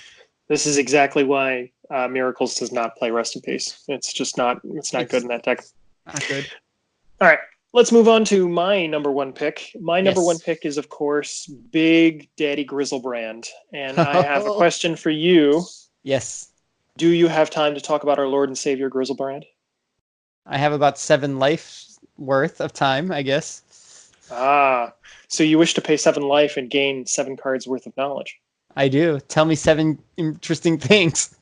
This is exactly why Miracles does not play Rest in Peace. It's just not. It's not good in that deck. Not good. All right. Let's move on to my number one pick. My number one pick is, of course, Big Daddy Grizzlebrand. And I have a question for you. Yes. Do you have time to talk about our Lord and Savior Grizzlebrand? I have about 7 life worth of time, I guess. So you wish to pay 7 life and gain 7 cards worth of knowledge. I do. Tell me 7 interesting things.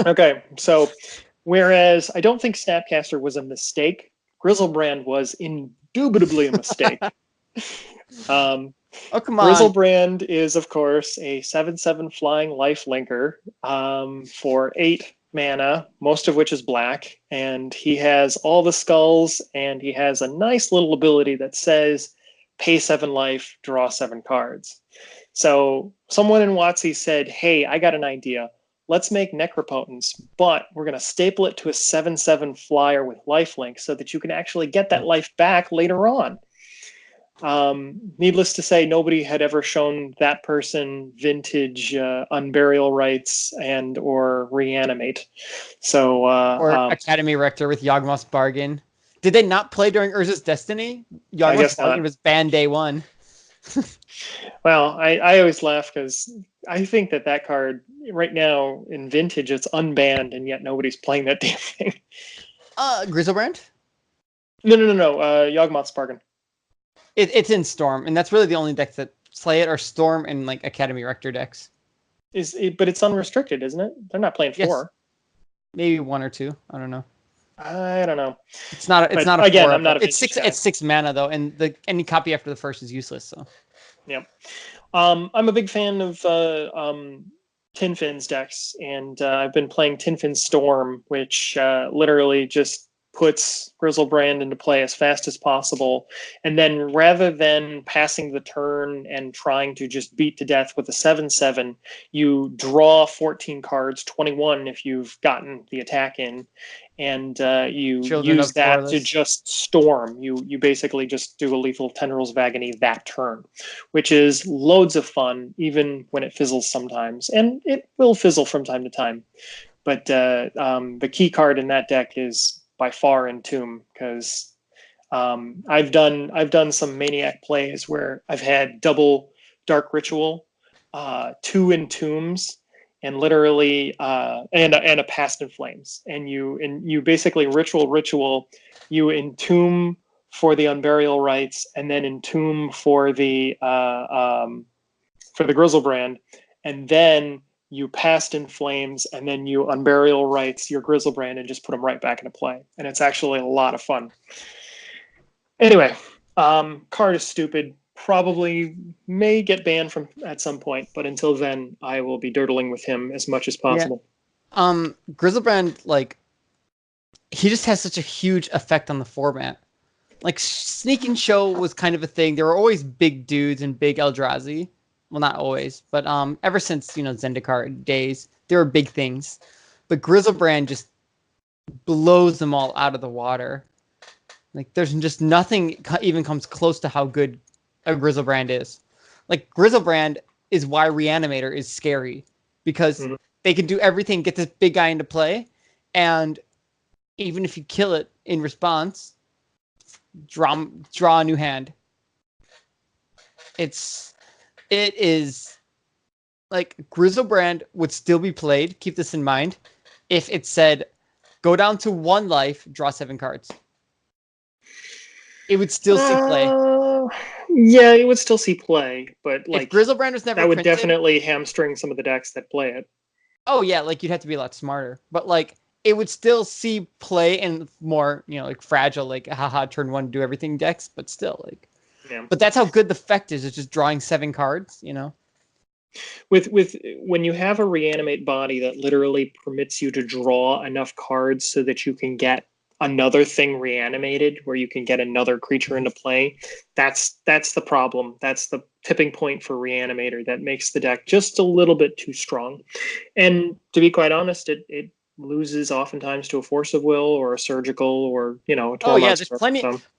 Okay, so whereas I don't think Snapcaster was a mistake, Grizzlebrand was indubitably a mistake. Oh, come on. Grizzlebrand is, of course, a 7/7 flying life linker for 8 mana, most of which is black, and he has all the skulls, and he has a nice little ability that says pay 7 life, draw 7 cards. So someone in WotC said, hey, I got an idea. Let's make Necropotence, but we're going to staple it to a 7/7 flyer with lifelink so that you can actually get that life back later on. Needless to say, nobody had ever shown that person Vintage Unburial Rights and or Reanimate. So or Academy Rector with Yawgmoth's Bargain. Did they not play during Urza's Destiny? Yawgmoth's Bargain was banned day 1. Well, I always laugh because I think that card right now in Vintage, it's unbanned, and yet nobody's playing that damn thing. Grizzlebrand? No. Yawgmoth's Bargain. It's in Storm, and that's really the only decks that play it are Storm and like Academy Rector decks. But it's unrestricted, isn't it? They're not playing 4. Maybe 1 or 2. I don't know. I don't know. It's not a again, 4. I'm not a it's 6 It's 6 mana though, and any copy after the first is useless. So yeah. I'm a big fan of Tinfin's decks, and I've been playing Tinfin Storm, which literally just puts Grizzlebrand into play as fast as possible. And then rather than passing the turn and trying to just beat to death with a 7/7, you draw 14 cards, 21 if you've gotten the attack in, and you use that to just storm. You basically just do a lethal Tendrils of Agony that turn, which is loads of fun, even when it fizzles sometimes. And it will fizzle from time to time. But the key card in that deck is by far Entomb, because I've done some Maniac plays where I've had double Dark Ritual, 2 Entombs, and literally and a Past in Flames, and you basically ritual, you Entomb for the Unburial Rights, and then Entomb for the Grizzlebrand, and then you Past in Flames, and then you Unburial Rights your Grizzlebrand and just put them right back into play. And it's actually a lot of fun. Anyway, card is stupid. Probably may get banned from at some point, but until then, I will be dirtling with him as much as possible. Yeah. Grizzlebrand, like, he just has such a huge effect on the format. Like, Sneak and Show was kind of a thing. There were always big dudes and big Eldrazi. Well, not always, but ever since, Zendikar days, there were big things. But Grizzlebrand just blows them all out of the water. Like, there's just nothing even comes close to how good a Grizzlebrand is. Like, Grizzlebrand is why Reanimator is scary, because they can do everything, get this big guy into play, and even if you kill it in response, draw a new hand. It is like Grizzlebrand would still be played. Keep this in mind. If it said, go down to 1 life, draw 7 cards. It would still see play. Yeah, it would still see play, but If like Grizzlebrand was never that would printed, definitely hamstring some of the decks that play it. oh yeah, like you'd have to be a lot smarter. But like it would still see play in more, like fragile, like haha, turn 1, do everything decks, but still like. Yeah. But that's how good the effect is. It's just drawing 7 cards, With when you have a reanimate body that literally permits you to draw enough cards so that you can get another thing reanimated, where you can get another creature into play, that's the problem. That's the tipping point for Reanimator that makes the deck just a little bit too strong. And to be quite honest, it loses oftentimes to a Force of Will or a Surgical or a Tormod. Oh yeah, there's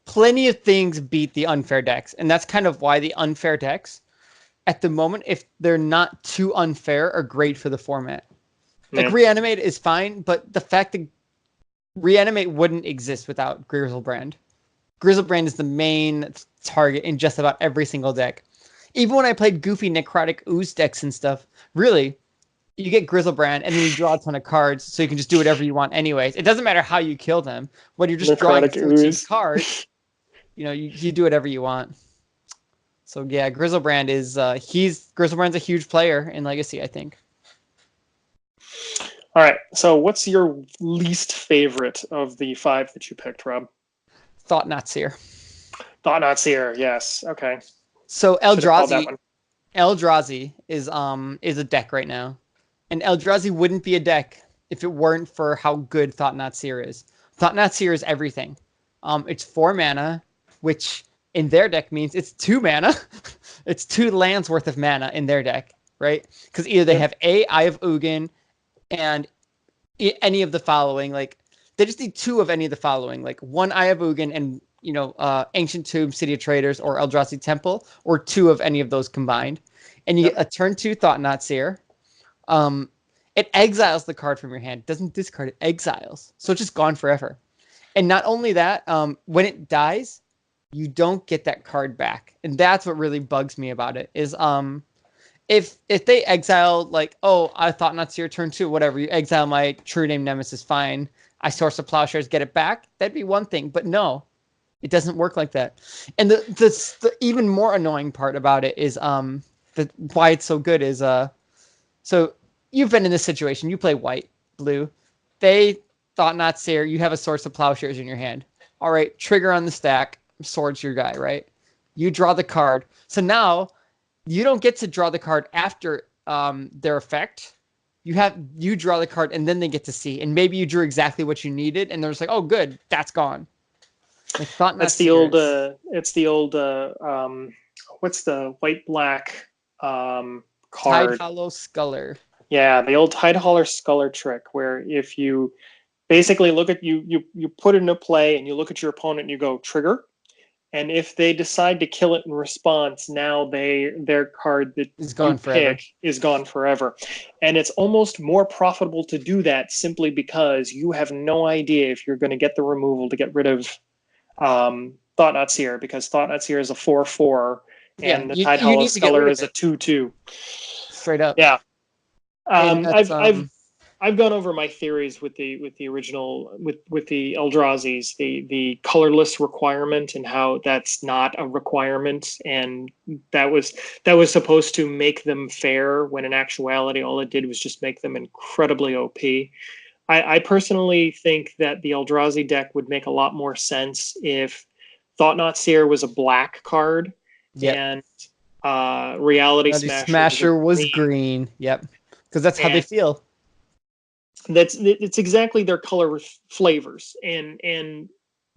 plenty of things beat the unfair decks, and that's kind of why the unfair decks at the moment, if they're not too unfair, are great for the format. Like Reanimate is fine, but the fact that Reanimate wouldn't exist without Grizzlebrand. Grizzlebrand is the main target in just about every single deck. Even when I played goofy Necrotic Ooze decks and stuff, really, you get Grizzlebrand and then you draw a ton of cards, so you can just do whatever you want anyways. It doesn't matter how you kill them. When you're just drawing 13 cards, you do whatever you want. So yeah, Grizzlebrand is Grizzlebrand's a huge player in Legacy, I think. All right. So what's your least favorite of the 5 that you picked, Rob? Thought-Knot Seer. Thought-Knot Seer, yes. Okay. So Eldrazi is a deck right now. And Eldrazi wouldn't be a deck if it weren't for how good Thought-Knot Seer is. Thought-Knot Seer is everything. It's 4 mana, which in their deck means it's 2 mana. It's 2 lands worth of mana in their deck, right? Because either they have Eye of Ugin and any of the following. Like they just need 2 of any of the following, like 1 Eye of Ugin and Ancient Tomb, City of Traders, or Eldrazi Temple, or 2 of any of those combined, and you get a turn 2 Thought-Knot Seer. It exiles the card from your hand. It doesn't discard it, exiles. So it's just gone forever. And not only that, when it dies, you don't get that card back. And that's what really bugs me about it is if they exile, like, oh, I Thought-Knot Seer turn 2, whatever, you exile my True Name Nemesis, fine. I Source of Plowshares, get it back. That'd be one thing. But no, it doesn't work like that. And the even more annoying part about it is why it's so good is so you've been in this situation. You play white, blue. They Thought-Knot Seer. You have a Source of Plowshares in your hand. All right, trigger on the stack. Sword's your guy, right? You draw the card. So now you don't get to draw the card after their effect. You draw the card and then they get to see. And maybe you drew exactly what you needed, and they're just like, oh, good, that's gone. Like it's the old what's the white black card? Tidehollow Sculler. Yeah, the old Tidehollow Sculler trick, where if you basically look at you put it into play and you look at your opponent and you go trigger, and if they decide to kill it in response, now their card that is gone forever. Is gone forever. And it's almost more profitable to do that simply because you have no idea if you're going to get the removal to get rid of Thought-Knot Seer, because Thought-Knot Seer is a 4/4 and the Tidehollow Sculler is a 2/2. Straight up. Yeah. I've gone over my theories with the original with the Eldrazi's, the colorless requirement, and how that's not a requirement, and that was supposed to make them fair, when in actuality all it did was just make them incredibly OP. I personally think that the Eldrazi deck would make a lot more sense if Thought-Knot Seer was a black card, and Reality Smasher was green. Yep, because that's how they feel. It's exactly their color flavors, and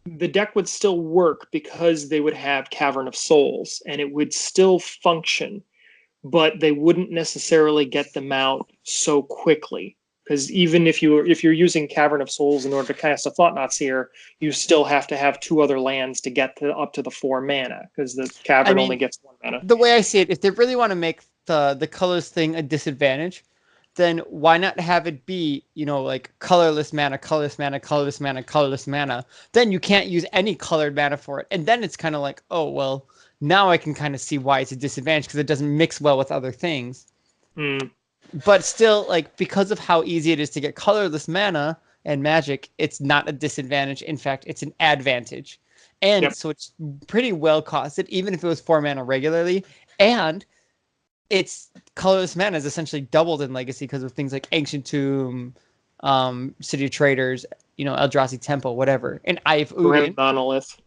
the deck would still work because they would have Cavern of Souls, and it would still function, but they wouldn't necessarily get them out so quickly. Because even if you're using Cavern of Souls in order to cast a Thought-Knot Seer, you still have to have 2 other lands to get up to the 4 mana, because the Cavern only gets 1 mana. The way I see it, if they really want to make the colors thing a disadvantage, then why not have it be, like colorless mana, colorless mana, colorless mana, colorless mana? Then you can't use any colored mana for it. And then it's kind of like, oh, well, Now I can kind of see why it's a disadvantage because it doesn't mix well with other things. Mm. But still, like, because of how easy it is to get colorless mana and magic, it's not a disadvantage. In fact, it's an advantage. And so it's pretty well costed, even if it was 4 mana regularly. And its colorless mana is essentially doubled in Legacy because of things like Ancient Tomb, City of Traders, Eldrazi Temple, whatever. And Eye of Ugin. Monolith.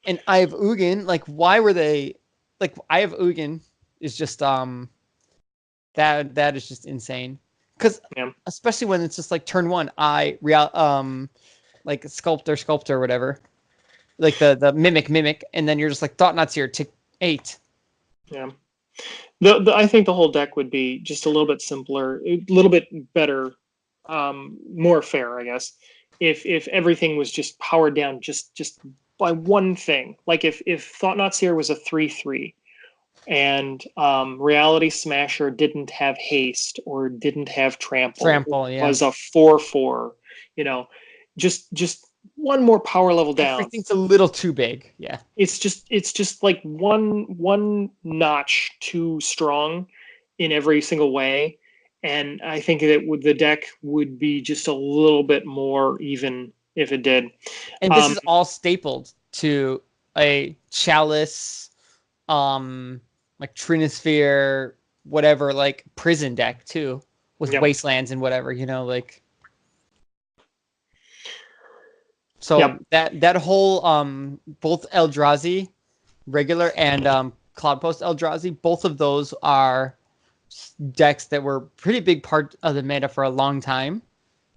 And Eye of Ugin, like, why were they... Like, Eye of Ugin is just... That is just insane. Because especially when it's just like turn 1, like sculptor, whatever. Like the mimic, and then you're just like Thought-Knot's here, tick 8. Yeah. I think the whole deck would be just a little bit simpler, a little bit better, more fair, I guess, if everything was just powered down just by one thing. Like if Thought-Knot's here was a 3/3, and Reality Smasher didn't have haste or didn't have trample, was a 4/4, just one more power level down. Everything's a little too big. Yeah. It's just like one notch too strong in every single way. And I think that the deck would be just a little bit more even if it did. And this is all stapled to a Chalice, like Trinisphere, whatever, like prison deck too, with Wastelands and whatever, like. So that whole both Eldrazi regular and Cloud Post Eldrazi, both of those are decks that were pretty big part of the meta for a long time,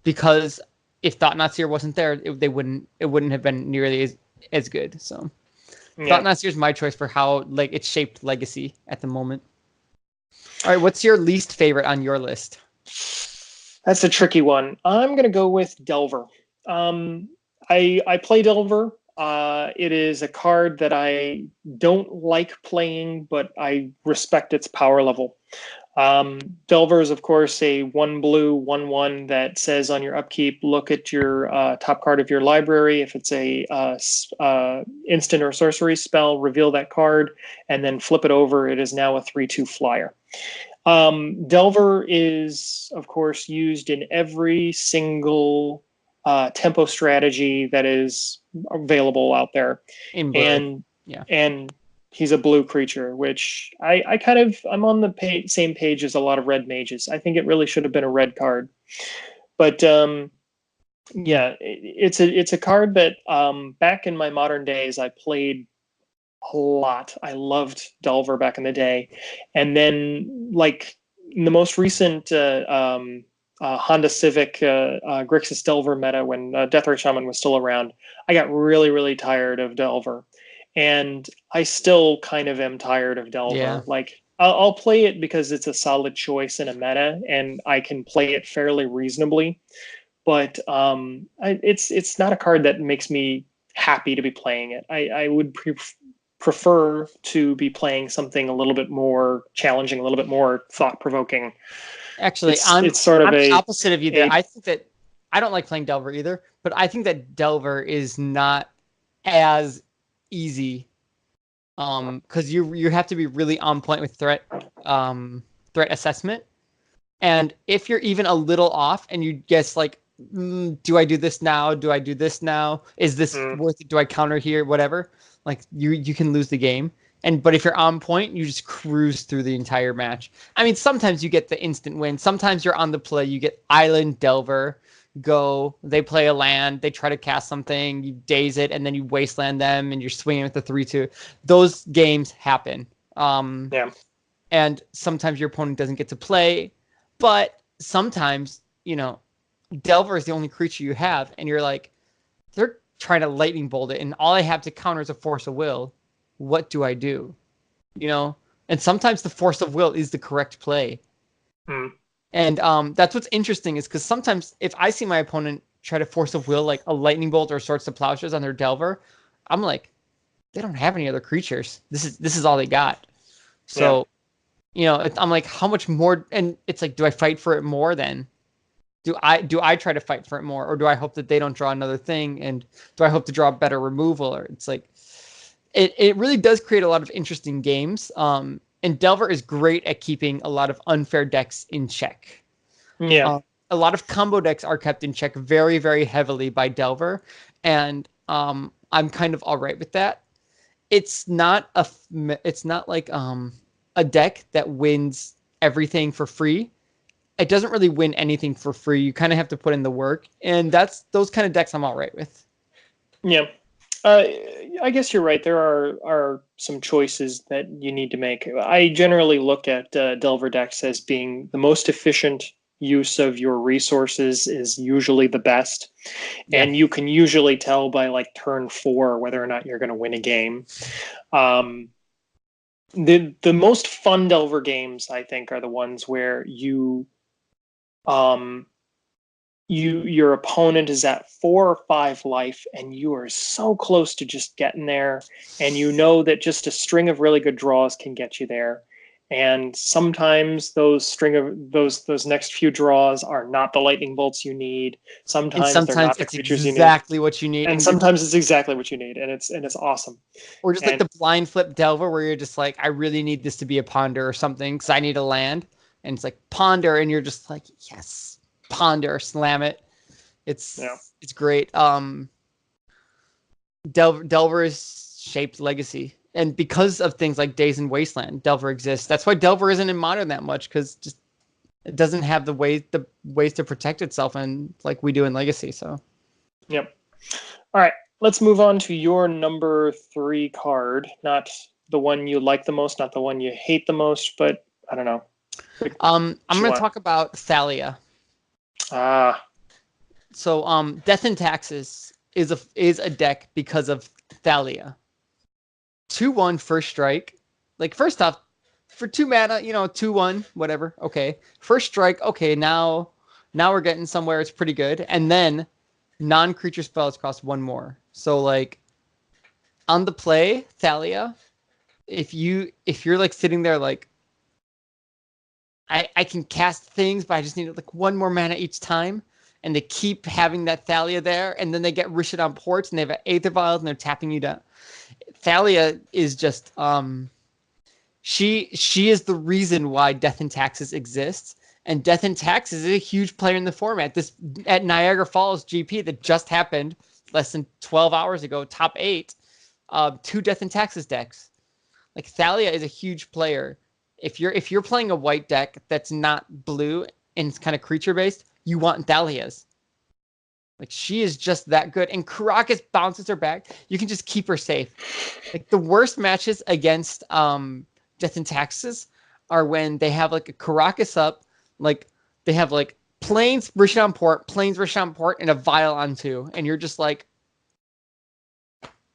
because if Thought-Knot's here wasn't there, it wouldn't have been nearly as good. So Thought-Knot's here is my choice for how like it's shaped Legacy at the moment. All right, what's your least favorite on your list? That's a tricky one. I'm gonna go with Delver. I play Delver. It is a card that I don't like playing, but I respect its power level. Delver is, of course, a 1 blue, 1/1 that says on your upkeep, look at your top card of your library. If it's a instant or sorcery spell, reveal that card, and then flip it over. It is now a 3/2 flyer. Delver is, of course, used in every single tempo strategy that is available out there. And he's a blue creature, which I'm on the same page as a lot of red mages. I think it really should have been a red card, but it's a card that back in my modern days I played a lot. I loved Delver back in the day, and then like in the most recent Honda Civic Grixis Delver meta, when Deathray Shaman was still around, I got really, really tired of Delver. And I still kind of am tired of Delver. Yeah. Like, I'll play it because it's a solid choice in a meta, and I can play it fairly reasonably. But it's not a card that makes me happy to be playing it. I would prefer to be playing something a little bit more challenging, a little bit more thought-provoking. Actually, I'm sort of the opposite of you there. I think that I don't like playing Delver either, but I think that Delver is not as easy, because you have to be really on point with threat assessment, and if you're even a little off and you guess like, do I do this now? Do I do this now? Is this worth it? Do I counter here? Whatever. Like you can lose the game. But if you're on point, you just cruise through the entire match. I mean, sometimes you get the instant win. Sometimes you're on the play. You get Island Delver. They play a land. They try to cast something. You daze it, and then you wasteland them, and you're swinging with the 3/2. Those games happen. And sometimes your opponent doesn't get to play. But sometimes, Delver is the only creature you have, and you're like, they're trying to lightning bolt it, and all I have to counter is a Force of Will. What do I do? And sometimes the Force of Will is the correct play. And that's what's interesting, is because sometimes if I see my opponent try to Force of Will like a Lightning Bolt or Swords to Plowshares on their Delver, I'm like, they don't have any other creatures. This is all they got. So, I'm like, how much more? And it's like, do I fight for it more then? Do I try to fight for it more, or do I hope that they don't draw another thing? And do I hope to draw better removal? Or it's like, it really does create a lot of interesting games. And Delver is great at keeping a lot of unfair decks in check. Yeah. A lot of combo decks are kept in check very, very heavily by Delver, and I'm kind of all right with that. It's not like a deck that wins everything for free. It doesn't really win anything for free. You kind of have to put in the work, and that's those kind of decks I'm all right with. Yeah. I guess you're right. There are some choices that you need to make. I generally look at Delver decks as being the most efficient use of your resources is usually the best. Yeah. And you can usually tell by like turn 4 whether or not you're going to win a game. The most fun Delver games, I think, are the ones where your opponent is at 4 or 5 life and you are so close to just getting there, and you know that just a string of really good draws can get you there. And sometimes those next few draws are not the lightning bolts you need. And Sometimes they're sometimes not the it's creatures you need. exactly what you need. And sometimes it's exactly what you need, and it's awesome. Or just like And the blind flip Delver where you're just like, I really need this to be a ponder or something because I need a land. And it's like ponder, and you're just like, yes, ponder, slam it. It's great. Delver is shaped legacy. And because of things like Days in Wasteland, Delver exists. That's why Delver isn't in Modern that much, because just it doesn't have the ways to protect itself, and like we do in Legacy. So, yep. All right, let's move on to your number 3 card. Not the one you like the most, not the one you hate the most, but I don't know. I'm going to talk about Thalia. So, Death and Taxes is a deck because of Thalia. 2/1 first strike. Like, first off, for 2 mana, 2/1, whatever. Okay. First strike. Okay, now we're getting somewhere. It's pretty good. And then non-creature spells cost 1 more. So, like, on the play, Thalia, if you're like sitting there like, I can cast things, but I just need like 1 more mana each time. And they keep having that Thalia there, and then they get Rishadan Ports, and they have Aether Vials, and they're tapping you down. Thalia is just she is the reason why Death and Taxes exists, and Death and Taxes is a huge player in the format. This at Niagara Falls GP that just happened less than 12 hours ago, top 8, 2 Death and Taxes decks. Like, Thalia is a huge player. If you're playing a white deck that's not blue and it's kind of creature based, you want Thalia's. Like, she is just that good. And Karakas bounces her back. You can just keep her safe. Like, the worst matches against Death and Taxes are when they have like a Karakas up, like they have like Plains Rishadan Port, and a Vial on 2, and you're just like,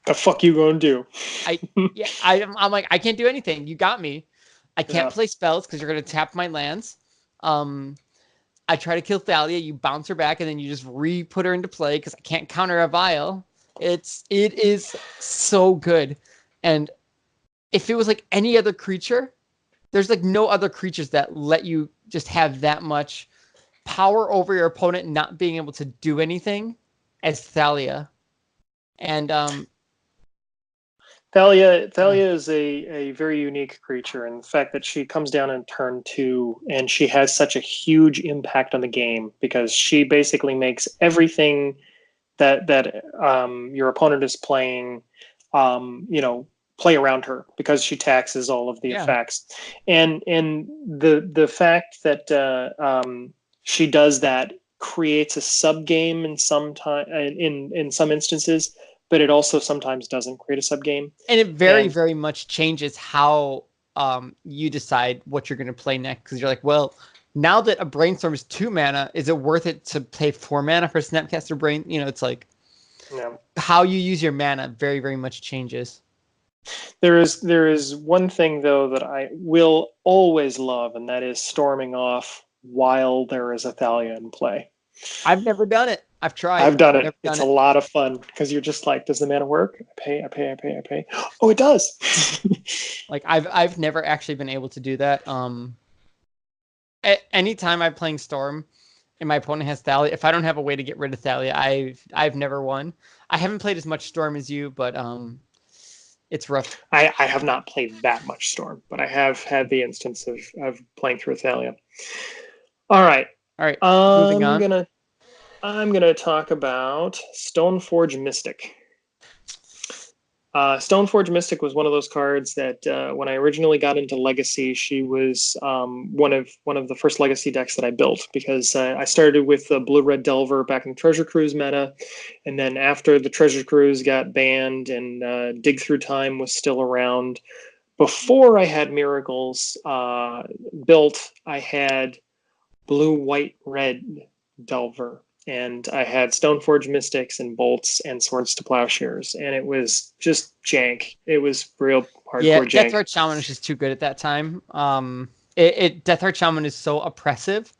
the fuck you gonna do? I'm like, I can't do anything. You got me. I can't play spells because you're gonna tap my lands. I try to kill Thalia, you bounce her back, and then you just re-put her into play because I can't counter a Vial. It is so good. And if it was like any other creature, there's like no other creatures that let you just have that much power over your opponent not being able to do anything as Thalia. And Thalia is a very unique creature, and the fact that she comes down in turn 2 and she has such a huge impact on the game because she basically makes everything that your opponent is playing, play around her because she taxes all of the effects, and the fact that she does that creates a sub game in some instances. But it also sometimes doesn't create a sub game. And it very much changes how you decide what you're going to play next. Because you're like, well, now that a Brainstorm is 2 mana, is it worth it to pay 4 mana for Snapcaster Brain? It's like how you use your mana very, very much changes. There is one thing, though, that I will always love, and that is storming off while there is a Thalia in play. I've never done it. I've tried. I've done it. It's a lot of fun because you're just like, does the mana work? I pay. Oh, it does. Like, I've never actually been able to do that. Anytime I'm playing Storm and my opponent has Thalia, if I don't have a way to get rid of Thalia, I've never won. I haven't played as much Storm as you, but It's rough. I have not played that much Storm, but I have had the instance of playing through Thalia. All right. All right, moving I'm on. gonna I'm gonna talk about Stoneforge Mystic. Stoneforge Mystic was one of those cards that when I originally got into Legacy, she was one of the first Legacy decks that I built because I started with the Blue Red Delver back in the Treasure Cruise meta, and then after the Treasure Cruise got banned and Dig Through Time was still around, before I had Miracles built, I had Blue White Red Delver, and I had Stoneforge Mystics and Bolts and Swords to Plowshares, and it was just jank. It was real Yeah, hardcore jank. Deathheart Shaman is just too good at that time. Deathheart Shaman is so oppressive.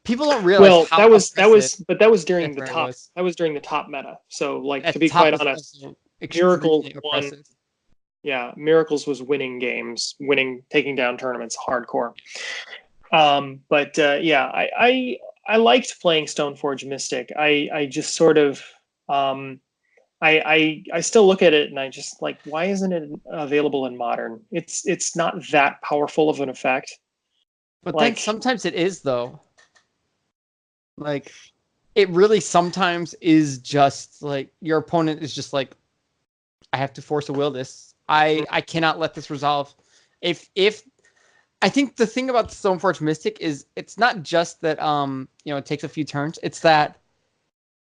People don't realize Well, how oppressive that was during the Deathheart top. was. That was during the top meta. So, like, At to the be top quite was honest, also Miracles extremely won. oppressive. Yeah, Miracles was winning games, taking down tournaments hardcore. But yeah, I liked playing Stoneforge Mystic. I just sort of I still look at it and I just like, why isn't it available in Modern? It's not that powerful of an effect. But then Like, sometimes it is though. Like it really sometimes is just like your opponent is just like, I have to force a will this. I cannot let this resolve. If I think the thing about the Stoneforge Mystic is it's not just that it takes a few turns. It's that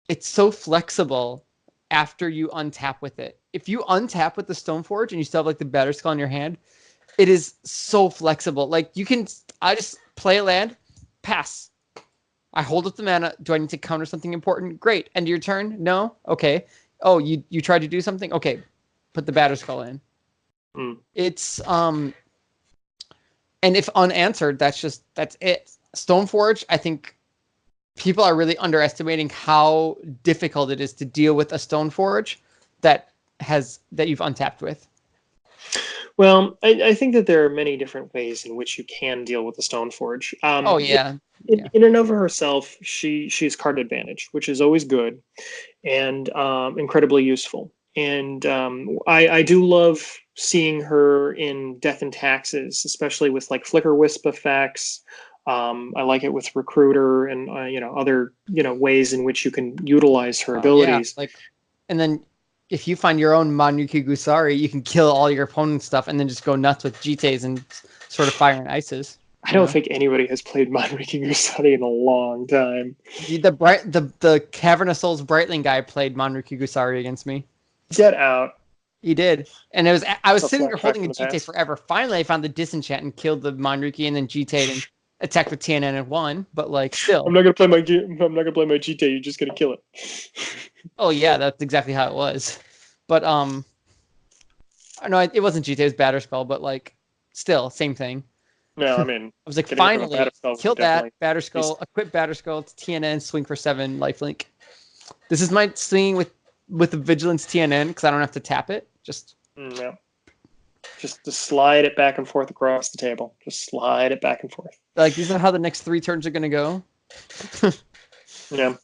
it's so flexible after you untap with it. If you untap with the Stoneforge and you still have like the Batter Skull in your hand, it is so flexible. Like I just play a land, pass. I hold up the mana. Do I need to counter something important? Great. End of your turn? No? Okay. Oh, you tried to do something? Okay. Put the Batter Skull in. It's and if unanswered, that's it. Stoneforge, I think people are really underestimating how difficult it is to deal with a Stoneforge that you've untapped with. well, I think that there are many different ways in which you can deal with the Stoneforge. Oh yeah. In and of herself, she's card advantage, which is always good and incredibly useful. And I do love seeing her in Death and Taxes, especially with like Flicker Wisp effects. I like it with Recruiter and other ways in which you can utilize her abilities. Yeah, and then if you find your own Manriki Gusari, you can kill all your opponent's stuff and then just go nuts with GTs and sort of fire and ices. I don't think anybody has played Manriki Gusari in a long time. The Cavern of Souls Brightling guy played Manriki Gusari against me. Get out. He did. And I was sitting there holding a GT forever. Finally I found the disenchant and killed the Manriki and then GT'd and attacked with TNN and won, but like still. I'm not gonna play my GT, you're just gonna kill it. Oh yeah, that's exactly how it was. But no, it wasn't GT, it was Batterskull, but like still, same thing. No, I mean I was like, finally, kill that Batterskull, equip Batterskull, it's TNN, swing for 7, lifelink. This is my swing with the Vigilance TNN because I don't have to tap it. Just slide it back and forth across the table. Just slide it back and forth. Like these are how the next 3 turns are gonna go. Yeah.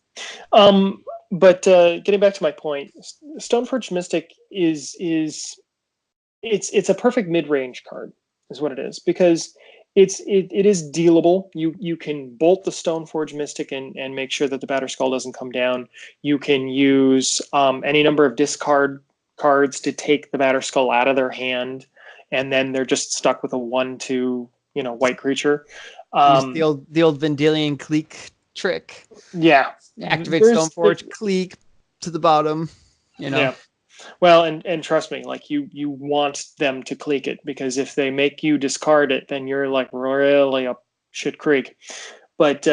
But getting back to my point, Stoneforge Mystic is it's a perfect mid-range card, is what it is, because it is dealable. You can bolt the Stoneforge Mystic and make sure that the Batter Skull doesn't come down. You can use any number of discard cards to take the Batter Skull out of their hand, and then they're just stuck with a 1/2 white creature. Use the old Vendilion Clique trick. Yeah. Activate Stoneforge, Clique to the bottom. Yeah. Well, and trust me, like you want them to clique it, because if they make you discard it, then you're like really up shit creek. But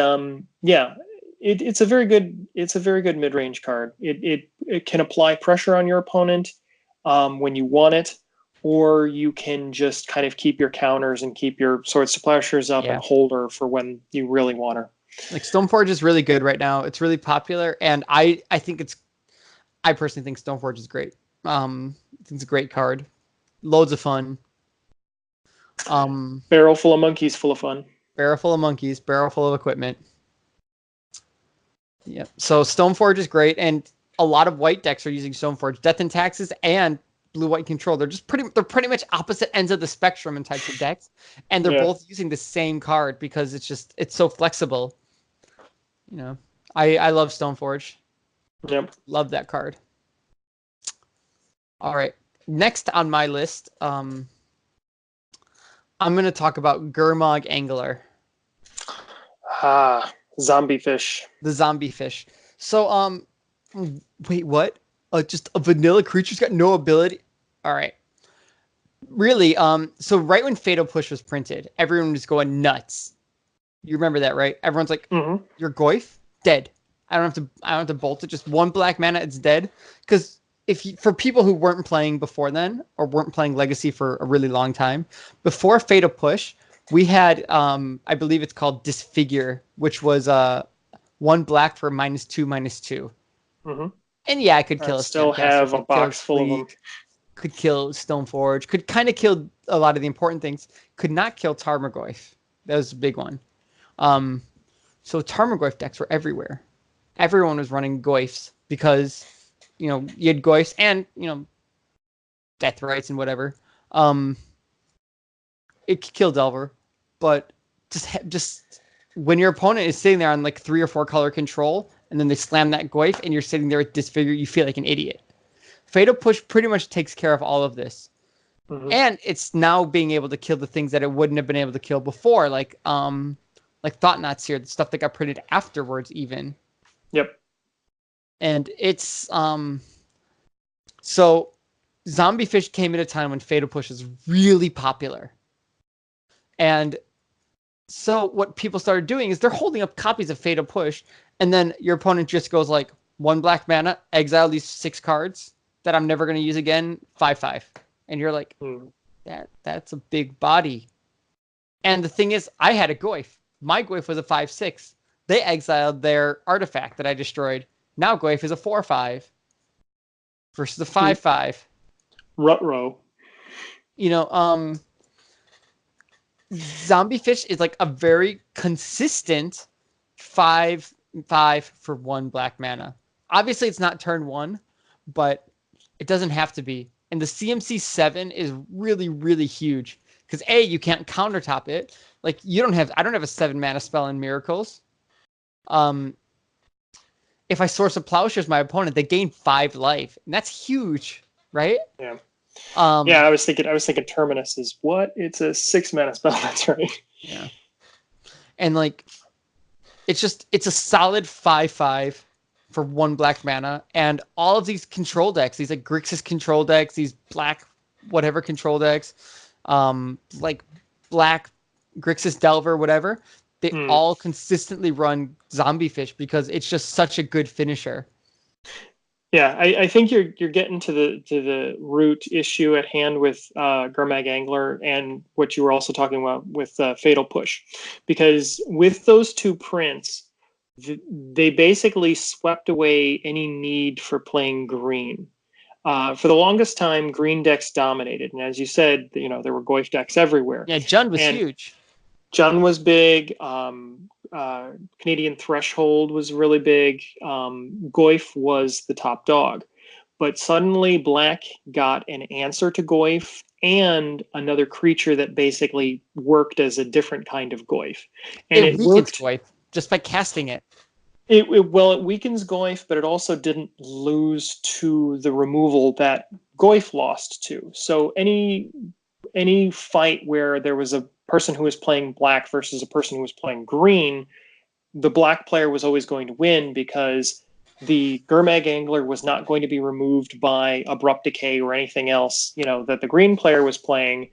yeah, it's a very good mid-range card. It can apply pressure on your opponent when you want it, or you can just kind of keep your counters and keep your Swords to Plowshares up and hold her for when you really want her. Like Stoneforge is really good right now. It's really popular, and I personally think Stoneforge is great. I think it's a great card. Loads of fun. Barrel full of monkeys, full of fun. Barrel full of monkeys, barrel full of equipment. Yeah. So Stoneforge is great, and a lot of white decks are using Stoneforge. Death and Taxes and blue-white control. They're pretty much opposite ends of the spectrum in types of decks, and they're Yeah. both using the same card because it's so flexible. You know, I love Stoneforge. Yep. Love that card. All right, next on my list, I'm gonna talk about Gurmag Angler. Zombie fish. The zombie fish. So, wait, what? Just a vanilla creature's got no ability? All right. Really, so right when Fatal Push was printed, everyone was going nuts. You remember that, right? Everyone's like, Mm-hmm. "Your Goyf dead. I don't have to bolt it. Just one black mana, it's dead." Because for people who weren't playing before then or weren't playing Legacy for a really long time, before Fatal Push, we had I believe it's called Disfigure, which was one black for -2/-2. Mm-hmm. And yeah, I could I kill a still Snapcaster, have a could kill a box full of them. Sleek, could kill Stoneforge, could kind of kill a lot of the important things. Could not kill Tarmogoyf. That was a big one. So Tarmogoyf decks were everywhere. Everyone was running Goyfs because, you had Goyfs and, Death Rights and whatever. It could kill Delver, but just when your opponent is sitting there on like 3 or 4 color control, and then they slam that Goyf, and you're sitting there with Disfigure, you feel like an idiot. Fatal Push pretty much takes care of all of this. Mm-hmm. And it's now being able to kill the things that it wouldn't have been able to kill before, like Thought-Knots here, the stuff that got printed afterwards even. Yep. And it's so Zombie Fish came at a time when Fatal Push was really popular. And so what people started doing is they're holding up copies of Fatal Push, and then your opponent just goes like, 1 black mana, exile these 6 cards that I'm never going to use again, 5/5. And you're like, that's a big body. And the thing is, I had a Goyf. My Goyf was a 5/6. They exiled their artifact that I destroyed. Now Goyf is a 4/5 versus a 5/5. Rutro. Zombie Fish is like a very consistent 5/5 for 1 black mana. Obviously, it's not turn 1, but it doesn't have to be. And the CMC 7 is really, really huge because you can't countertop it. Like I don't have a 7 mana spell in Miracles. If I Source of Plowshares my opponent, they gain 5 life, and that's huge, right? Yeah. I was thinking Terminus is what? It's a 6 mana spell. That's right. Yeah. And like, it's a solid 5/5 for 1 black mana, and all of these control decks, these like Grixis control decks, these black whatever control decks, like black Grixis Delver, whatever, they all consistently run Zombie Fish because it's just such a good finisher. Yeah, I think you're getting to the root issue at hand with Gurmag Angler and what you were also talking about with Fatal Push, because with those 2 prints, they basically swept away any need for playing green. For the longest time, green decks dominated, and as you said, there were Goyf decks everywhere. Yeah, Jund was huge. Jund was big. Canadian Threshold was really big. Goyf was the top dog. But suddenly Black got an answer to Goyf and another creature that basically worked as a different kind of Goyf. And it worked Goyf just by casting it. It weakens Goyf, but it also didn't lose to the removal that Goyf lost to. So any fight where there was a person who was playing black versus a person who was playing green, the black player was always going to win because the Gurmag Angler was not going to be removed by Abrupt Decay or anything else, that the green player was playing,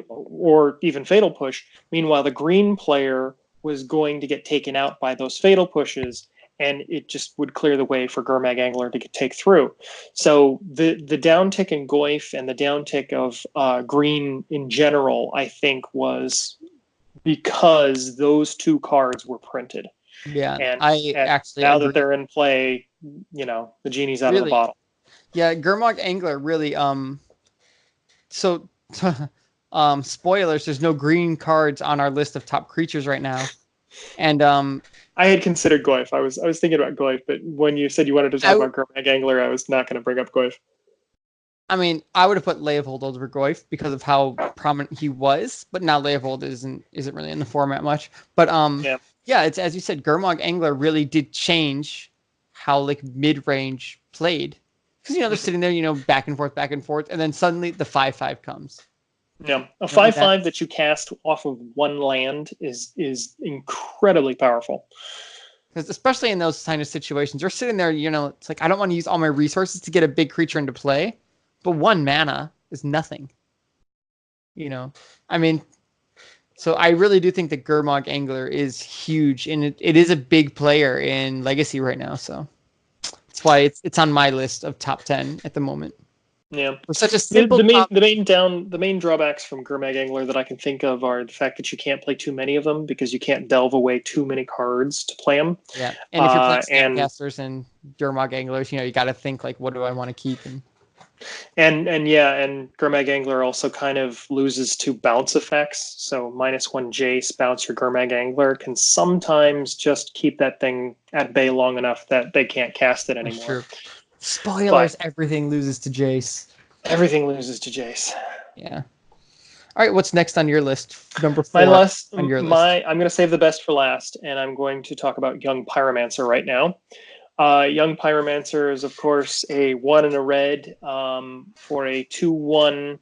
or even Fatal Push. Meanwhile, the green player was going to get taken out by those Fatal Pushes, and it just would clear the way for Gurmag Angler to take through. So the downtick in Goyf and the downtick of green in general, I think, was because those 2 cards were printed. Yeah, and now that they're in play, the genie's out of the bottle. Yeah, Gurmag Angler really. So, spoilers. There's no green cards on our list of top creatures right now, and I had considered Goyf. I was thinking about Goyf, but when you said you wanted to talk about Gurmag Angler, I was not going to bring up Goyf. I mean, I would have put Leopold over Goyf because of how prominent he was, but now Leopold isn't really in the format much. But Yeah. yeah, it's as you said, Gurmag Angler really did change how like mid range played because they're sitting there, back and forth, and then suddenly the 5/5 comes. Yeah, a Like 5/5 that you cast off of one land is incredibly powerful. Because especially in those kind of situations, you're sitting there, it's like I don't want to use all my resources to get a big creature into play, but 1 mana is nothing. I mean, so I really do think that Gurmag Angler is huge, and it is a big player in Legacy right now. So that's why it's on my list of top 10 at the moment. Yeah, It's such a the, simple the main top. the main drawbacks from Gurmag Angler that I can think of are the fact that you can't play too many of them because you can't delve away too many cards to play them. Yeah, and if you're playing And Snapcasters and Gurmag Anglers, you got to think like, what do I want to keep? and Gurmag Angler also kind of loses to bounce effects. So -1 Jace bounce your Gurmag Angler can sometimes just keep that thing at bay long enough that they can't cast it That's anymore. true. Spoilers, But everything loses to Jace. everything loses to Jace. Yeah. All right, what's next on your list? Number My 4 last, on your list. I'm going to save the best for last, and I'm going to talk about Young Pyromancer right now. Young Pyromancer is, of course, a 1 and a red for a 2/1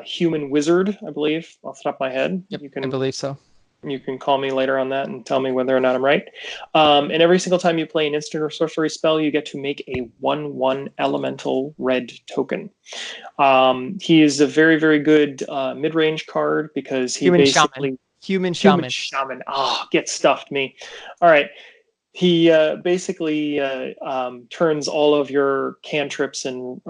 human wizard, I believe, off the top of my head. Yep, I believe so. You can call me later on that and tell me whether or not I'm right. And every single time you play an instant or sorcery spell, you get to make a 1/1 elemental red token. He is a very, very good mid-range card because he Human basically human shaman. shaman. Ah, get stuffed me. All right. He basically turns all of your cantrips and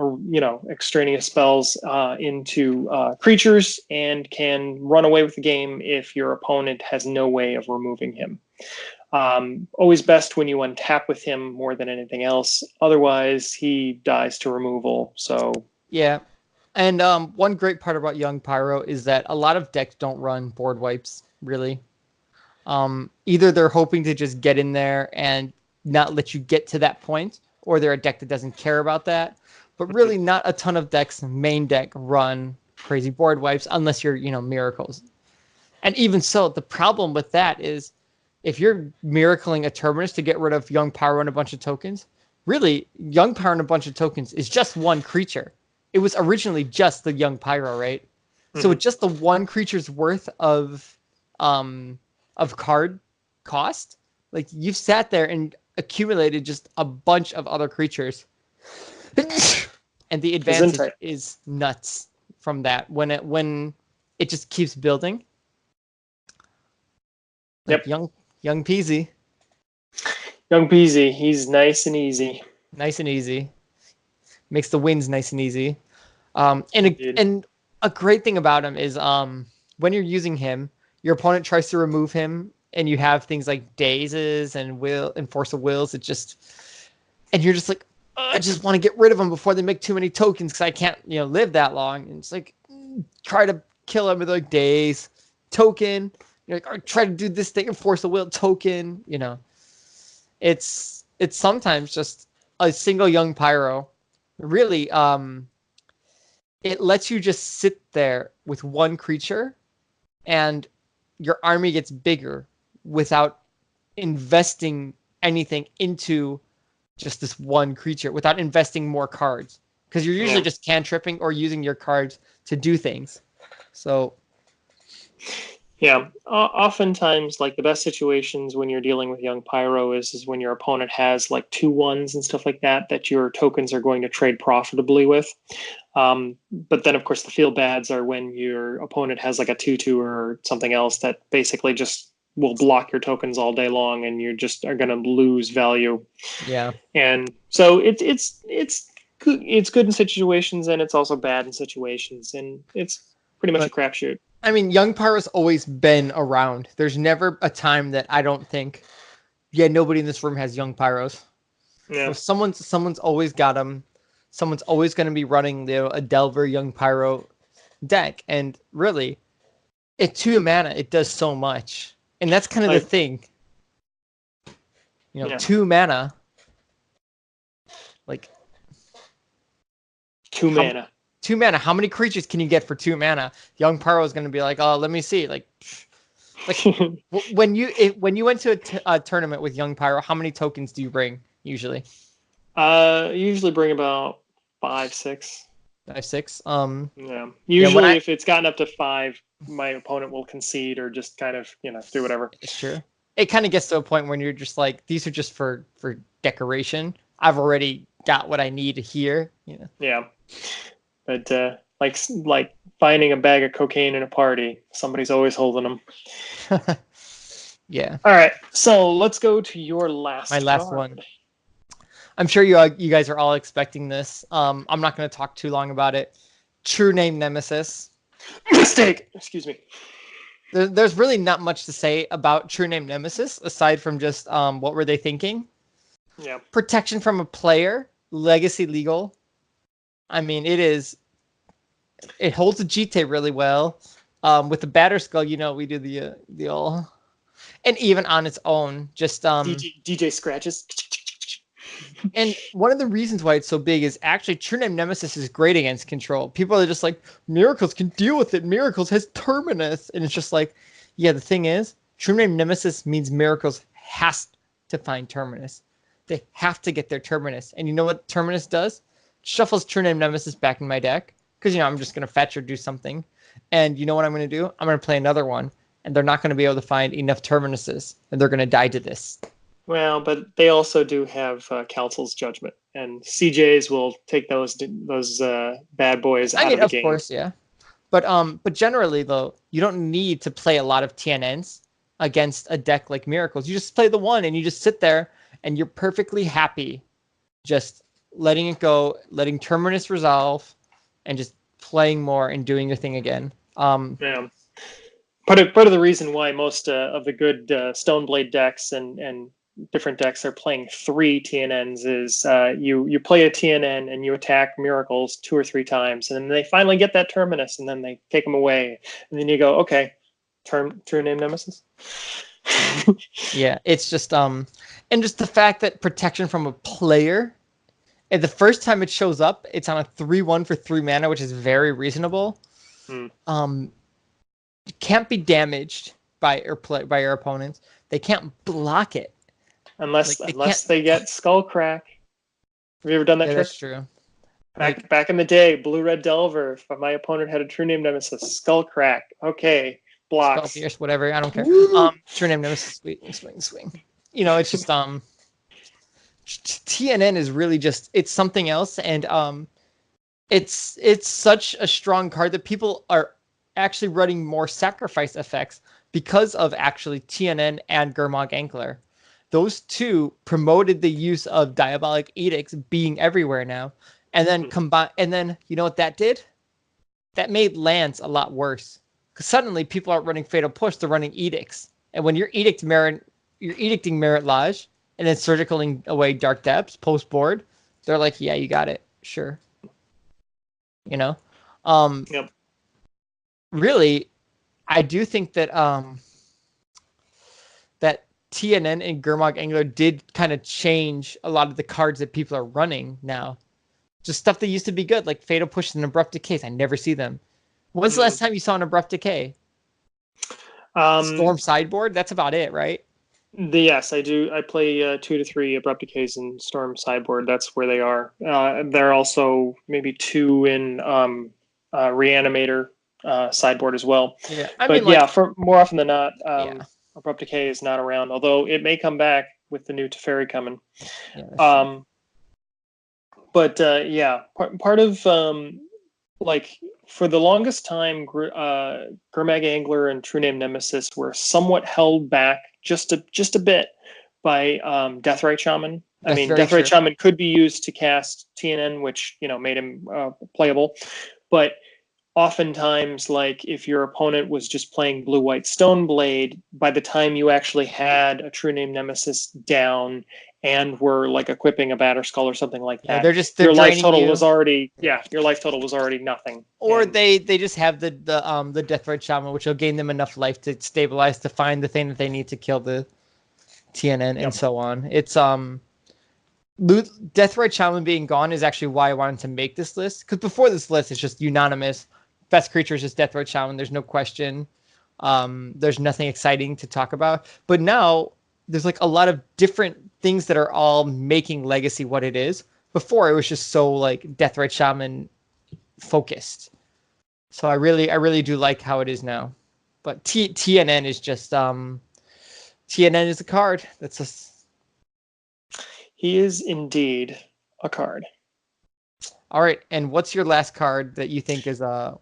extraneous spells into creatures and can run away with the game if your opponent has no way of removing him. Always best when you untap with him more than anything else. Otherwise, he dies to removal. So Yeah. And one great part about Young Pyro is that a lot of decks don't run board wipes, really. Either they're hoping to just get in there and not let you get to that point, or they're a deck that doesn't care about that. But really, not a ton of decks, main deck, run crazy board wipes unless you're, miracles. And even so, the problem with that is if you're miracling a Terminus to get rid of Young Pyro and a bunch of tokens, really, Young Pyro and a bunch of tokens is just one creature. It was originally just the Young Pyro, right? So with just the one creature's worth of card cost, like you've sat there and accumulated just a bunch of other creatures. And the advantage is nuts from that when it just keeps building. Like yep, young Peasy. Young Peasy, he's nice and easy. Nice and easy. Makes the wins nice and easy. And a great thing about him is when you're using him, your opponent tries to remove him, and you have things like dazes and force of wills. And you're just like, I just want to get rid of them before they make too many tokens because I can't, live that long. And it's like, try to kill him with like daze token. You're like, or try to do this thing and force a will token. It's sometimes just a single Young Pyro. Really, it lets you just sit there with one creature, and your army gets bigger without investing anything into just this one creature, without investing more cards, because you're usually just cantripping or using your cards to do things. So yeah, oftentimes like the best situations when you're dealing with Young Pyro is when your opponent has like 2/1s and stuff like that your tokens are going to trade profitably with. But then of course the feel bads are when your opponent has like a 2/2 or something else that basically just will block your tokens all day long, and you just are going to lose value. yeah, And so it's good in situations, and it's also bad in situations, and it's pretty much a crapshoot. I mean, Young Pyro's always been around. There's never a time that I don't think, nobody in this room has Young Pyros. Yeah. So someone's always got them. Someone's always going to be running a Delver Young Pyro deck. And really, at 2 mana, it does so much. And that's kind of the thing. 2 mana. Like 2 mana. 2 mana. How many creatures can you get for 2 mana? Young Pyro is going to be like, oh, let me see. Like when you went to a tournament with Young Pyro, how many tokens do you bring usually? Usually bring about 5, 6. 5, 6. Yeah. Usually, yeah, if it's gotten up to 5, my opponent will concede or just kind of do whatever. Sure. It kind of gets to a point when you're just like, these are just for decoration. I've already got what I need here. Yeah. But like finding a bag of cocaine in a party, somebody's always holding them. Yeah. All right. So let's go to your last. My last card. one. I'm sure you guys are all expecting this. I'm not going to talk too long about it. True name Nemesis. Mistake. Excuse me. There's really not much to say about True Name Nemesis aside from just what were they thinking? Yeah. Protection from a player, legacy legal. I mean, it holds the GT really well. With the Batter Skull, we do the all, and even on its own, just DJ scratches. And one of the reasons why it's so big is actually True Name Nemesis is great against control. People are just like, Miracles can deal with it. Miracles has Terminus. And it's just like, yeah, the thing is, True Name Nemesis means Miracles has to find Terminus. They have to get their Terminus. And you know what Terminus does? Shuffles True Name Nemesis back in my deck. Because, I'm just going to fetch or do something. And you know what I'm going to do? I'm going to play another one. And they're not going to be able to find enough Terminuses. And they're going to die to this. Well, but they also do have Council's Judgment, and CJs will take those bad boys out of the game. Of course, yeah. But generally, though, you don't need to play a lot of TNNs against a deck like Miracles. You just play the one, and you just sit there, and you're perfectly happy just letting it go, letting Terminus resolve, and just playing more and doing your thing again. Yeah. Part of the reason why most of the good Stoneblade decks and different decks are playing 3 TNNs is you play a TNN and you attack Miracles 2 or 3 times, and then they finally get that Terminus, and then they take them away, and then you go, okay, True Name Nemesis. Yeah, it's just and just the fact that protection from a player, and the first time it shows up, it's on a 3/1 for 3 mana, which is very reasonable. It can't be damaged by your opponents. They can't block it. Unless they get Skull Crack. Have you ever done that trick? That's true. Back in the day, Blue-Red Delver, if my opponent had a True Name Nemesis, Skull Crack. Okay, blocks. Skull Pierce, whatever, I don't care. True Name Nemesis, swing. It's just TNN is really just, it's something else, and it's such a strong card that people are actually running more sacrifice effects because of actually TNN and Gurmag Angler. Those two promoted the use of Diabolic Edicts being everywhere now. And then and then you know what that did? That made lands a lot worse. Because suddenly people aren't running Fatal Push, they're running Edicts. And when you're edicting Merit Lodge and then surgicaling away Dark Depths post board, they're like, yeah, you got it. Sure. Yep. Really, I do think that that TNN and Gurmag Angler did kind of change a lot of the cards that people are running now. Just stuff that used to be good, like Fatal Push and Abrupt Decays. I never see them. When's the last time you saw an Abrupt Decay? Storm Sideboard? That's about it, right? Yes, I do. I play 2 to 3 Abrupt Decays in Storm Sideboard. That's where they are. There are also maybe 2 in Reanimator sideboard as well. Yeah, for more often than not, Abrupt Decay is not around, although it may come back with the new Teferi coming. Part of like for the longest time, Gurmag Angler and True Name Nemesis were somewhat held back just a bit by Deathrite Shaman. Deathrite Shaman could be used to cast TNN, which made him playable, but oftentimes, like if your opponent was just playing Blue-White Stoneblade, by the time you actually had a True Name Nemesis down and were like equipping a Batterskull or something like that, your life total was already nothing. Or they just have the Deathrite Shaman, which will gain them enough life to stabilize to find the thing that they need to kill the TNN and so on. It's Deathrite Shaman being gone is actually why I wanted to make this list. Because before this list, it's just unanimous. Best creature is just Deathrite Shaman. There's no question. There's nothing exciting to talk about. But now there's like a lot of different things that are all making Legacy what it is. Before it was just so like Deathrite Shaman focused. So I really do like how it is now. But TNN is just TNN is a card. That's just. He is indeed a card. All right, and what's your last card that you think is one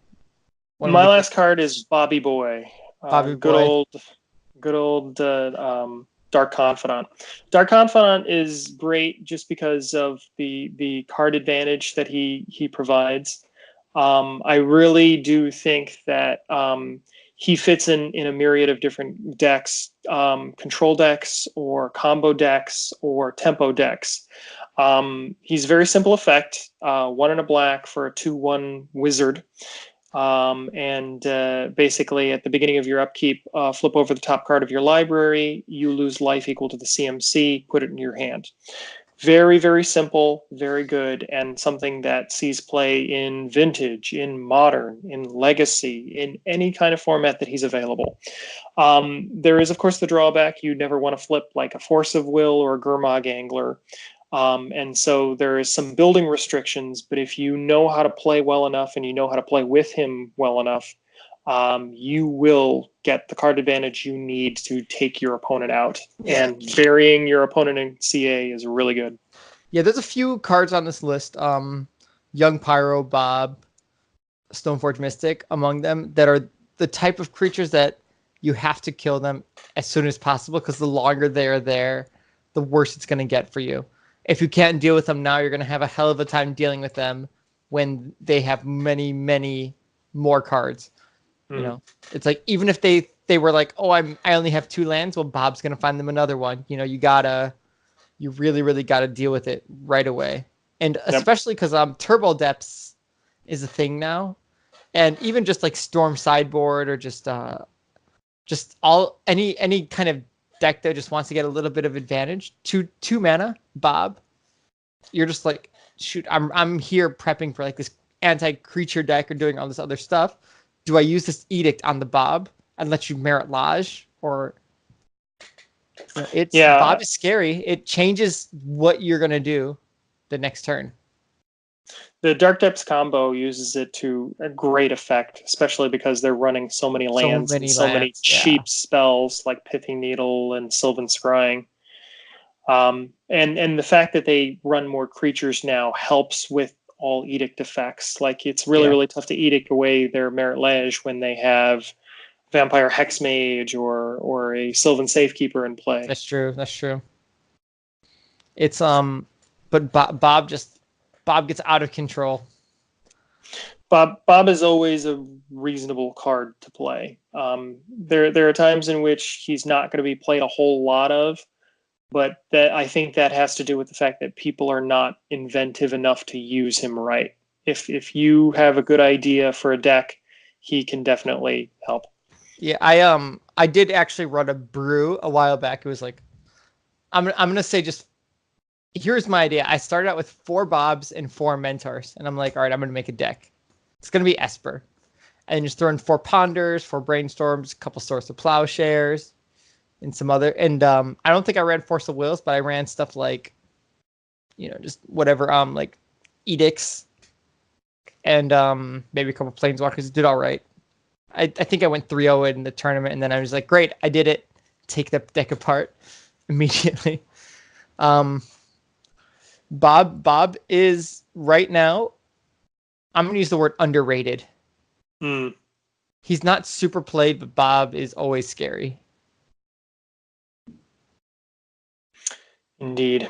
My last card is Bobby Boy. Bobby good Boy. good old Dark Confidant. Dark Confidant is great just because of the card advantage that he provides. I really do think that he fits in a myriad of different decks, control decks or combo decks or tempo decks. He's very simple effect, 1 and a black for a 2/1 wizard. Basically at the beginning of your upkeep, flip over the top card of your library, you lose life equal to the CMC, put it in your hand. Very, very simple, very good, and something that sees play in Vintage, in Modern, in Legacy, in any kind of format that he's available. There is, of course, the drawback. You never want to flip like a Force of Will or a Gurmag Angler. And so there is some building restrictions, but if you know how to play well enough and you know how to play with him well enough, you will get the card advantage you need to take your opponent out. Yeah. And burying your opponent in CA is really good. Yeah, there's a few cards on this list. Young Pyro, Bob, Stoneforge Mystic, among them, that are the type of creatures that you have to kill them as soon as possible, because the longer they're there, the worse it's going to get for you. If you can't deal with them now, you're going to have a hell of a time dealing with them when they have many, many more cards. You know, it's like, even if they were like, oh, I only have 2 lands, well, Bob's going to find them another one. You know, you really, really got to deal with it right away. And especially because Turbo Depths is a thing now. And even just like Storm Sideboard or just any kind of deck that just wants to get a little bit of advantage. 2 mana, Bob. You're just like, shoot, I'm here prepping for like this anti-creature deck or doing all this other stuff. Do I use this edict on the Bob and let you merit Lodge? Or Bob is scary. It changes what you're gonna do the next turn. The Dark Depths combo uses it to a great effect, especially because they're running so many lands and so many cheap spells like Pithing Needle and Sylvan Scrying. And the fact that they run more creatures now helps with all edict effects. Like, it's really tough to edict away their Merit Lege when they have Vampire Hexmage or a Sylvan Safekeeper in play. That's true. It's but Bob gets out of control. Bob is always a reasonable card to play. There are times in which he's not going to be played a whole lot of, but that I think that has to do with the fact that people are not inventive enough to use him right. If you have a good idea for a deck, he can definitely help. Yeah, I did actually run a brew a while back. It was like, I'm gonna say, just here's my idea. I started out with 4 Bobs and 4 Mentors, and I'm like, all right, I'm gonna make a deck. It's gonna be Esper, and just throw in 4 Ponders, 4 Brainstorms, a couple Source of Plowshares, and some other. And I don't think I ran Force of Wills, but I ran stuff like, just whatever, like Edicts, and maybe a couple Planeswalkers. It did all right. I think I went 3-0 in the tournament, and then I was like, great, I did it. Take the deck apart immediately. Bob is right now, I'm going to use the word underrated. He's not super played, but Bob is always scary. Indeed.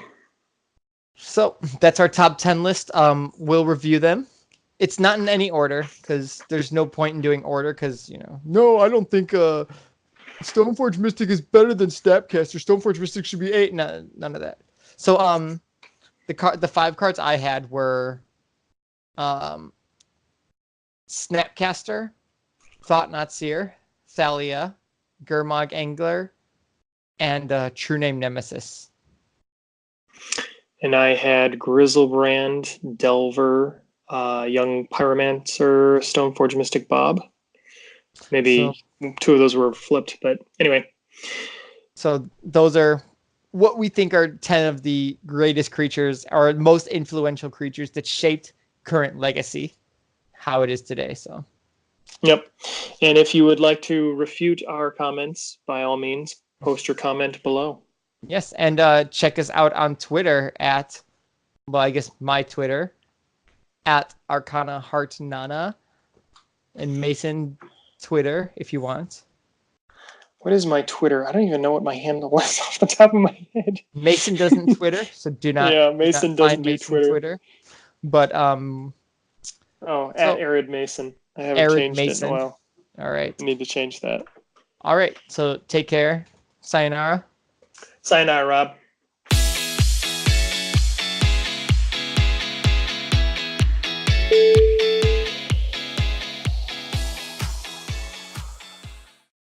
So that's our top 10 list. We'll review them. It's not in any order, because there's no point in doing order, because, no, I don't think Stoneforge Mystic is better than Snapcaster. Stoneforge Mystic should be 8. No, none of that. So the 5 cards I had were Snapcaster, Thought Not Seer, Thalia, Gurmag Angler, and True Name Nemesis. And I had Grizzlebrand, Delver, Young Pyromancer, Stoneforge Mystic Bob. So Maybe two of those were flipped, but anyway. so those are what we think are 10 of the greatest creatures or most influential creatures that shaped current Legacy, how it is today. So Yep. And if you would like to refute our comments, by all means, post your comment below. yes, and check us out on Twitter at, well, I guess my Twitter at Arcana Heart Nana, and Mason Twitter if you want. What is my Twitter? I don't even know what my handle was off the top of my head. Mason doesn't Twitter, so do not. Yeah, Mason doesn't find do Mason Twitter. But Oh, so at Arid Mason. I haven't Arid changed it in a Mason. while. All right. I need to change that. All right. So take care. Sayonara. Sayonara, Rob.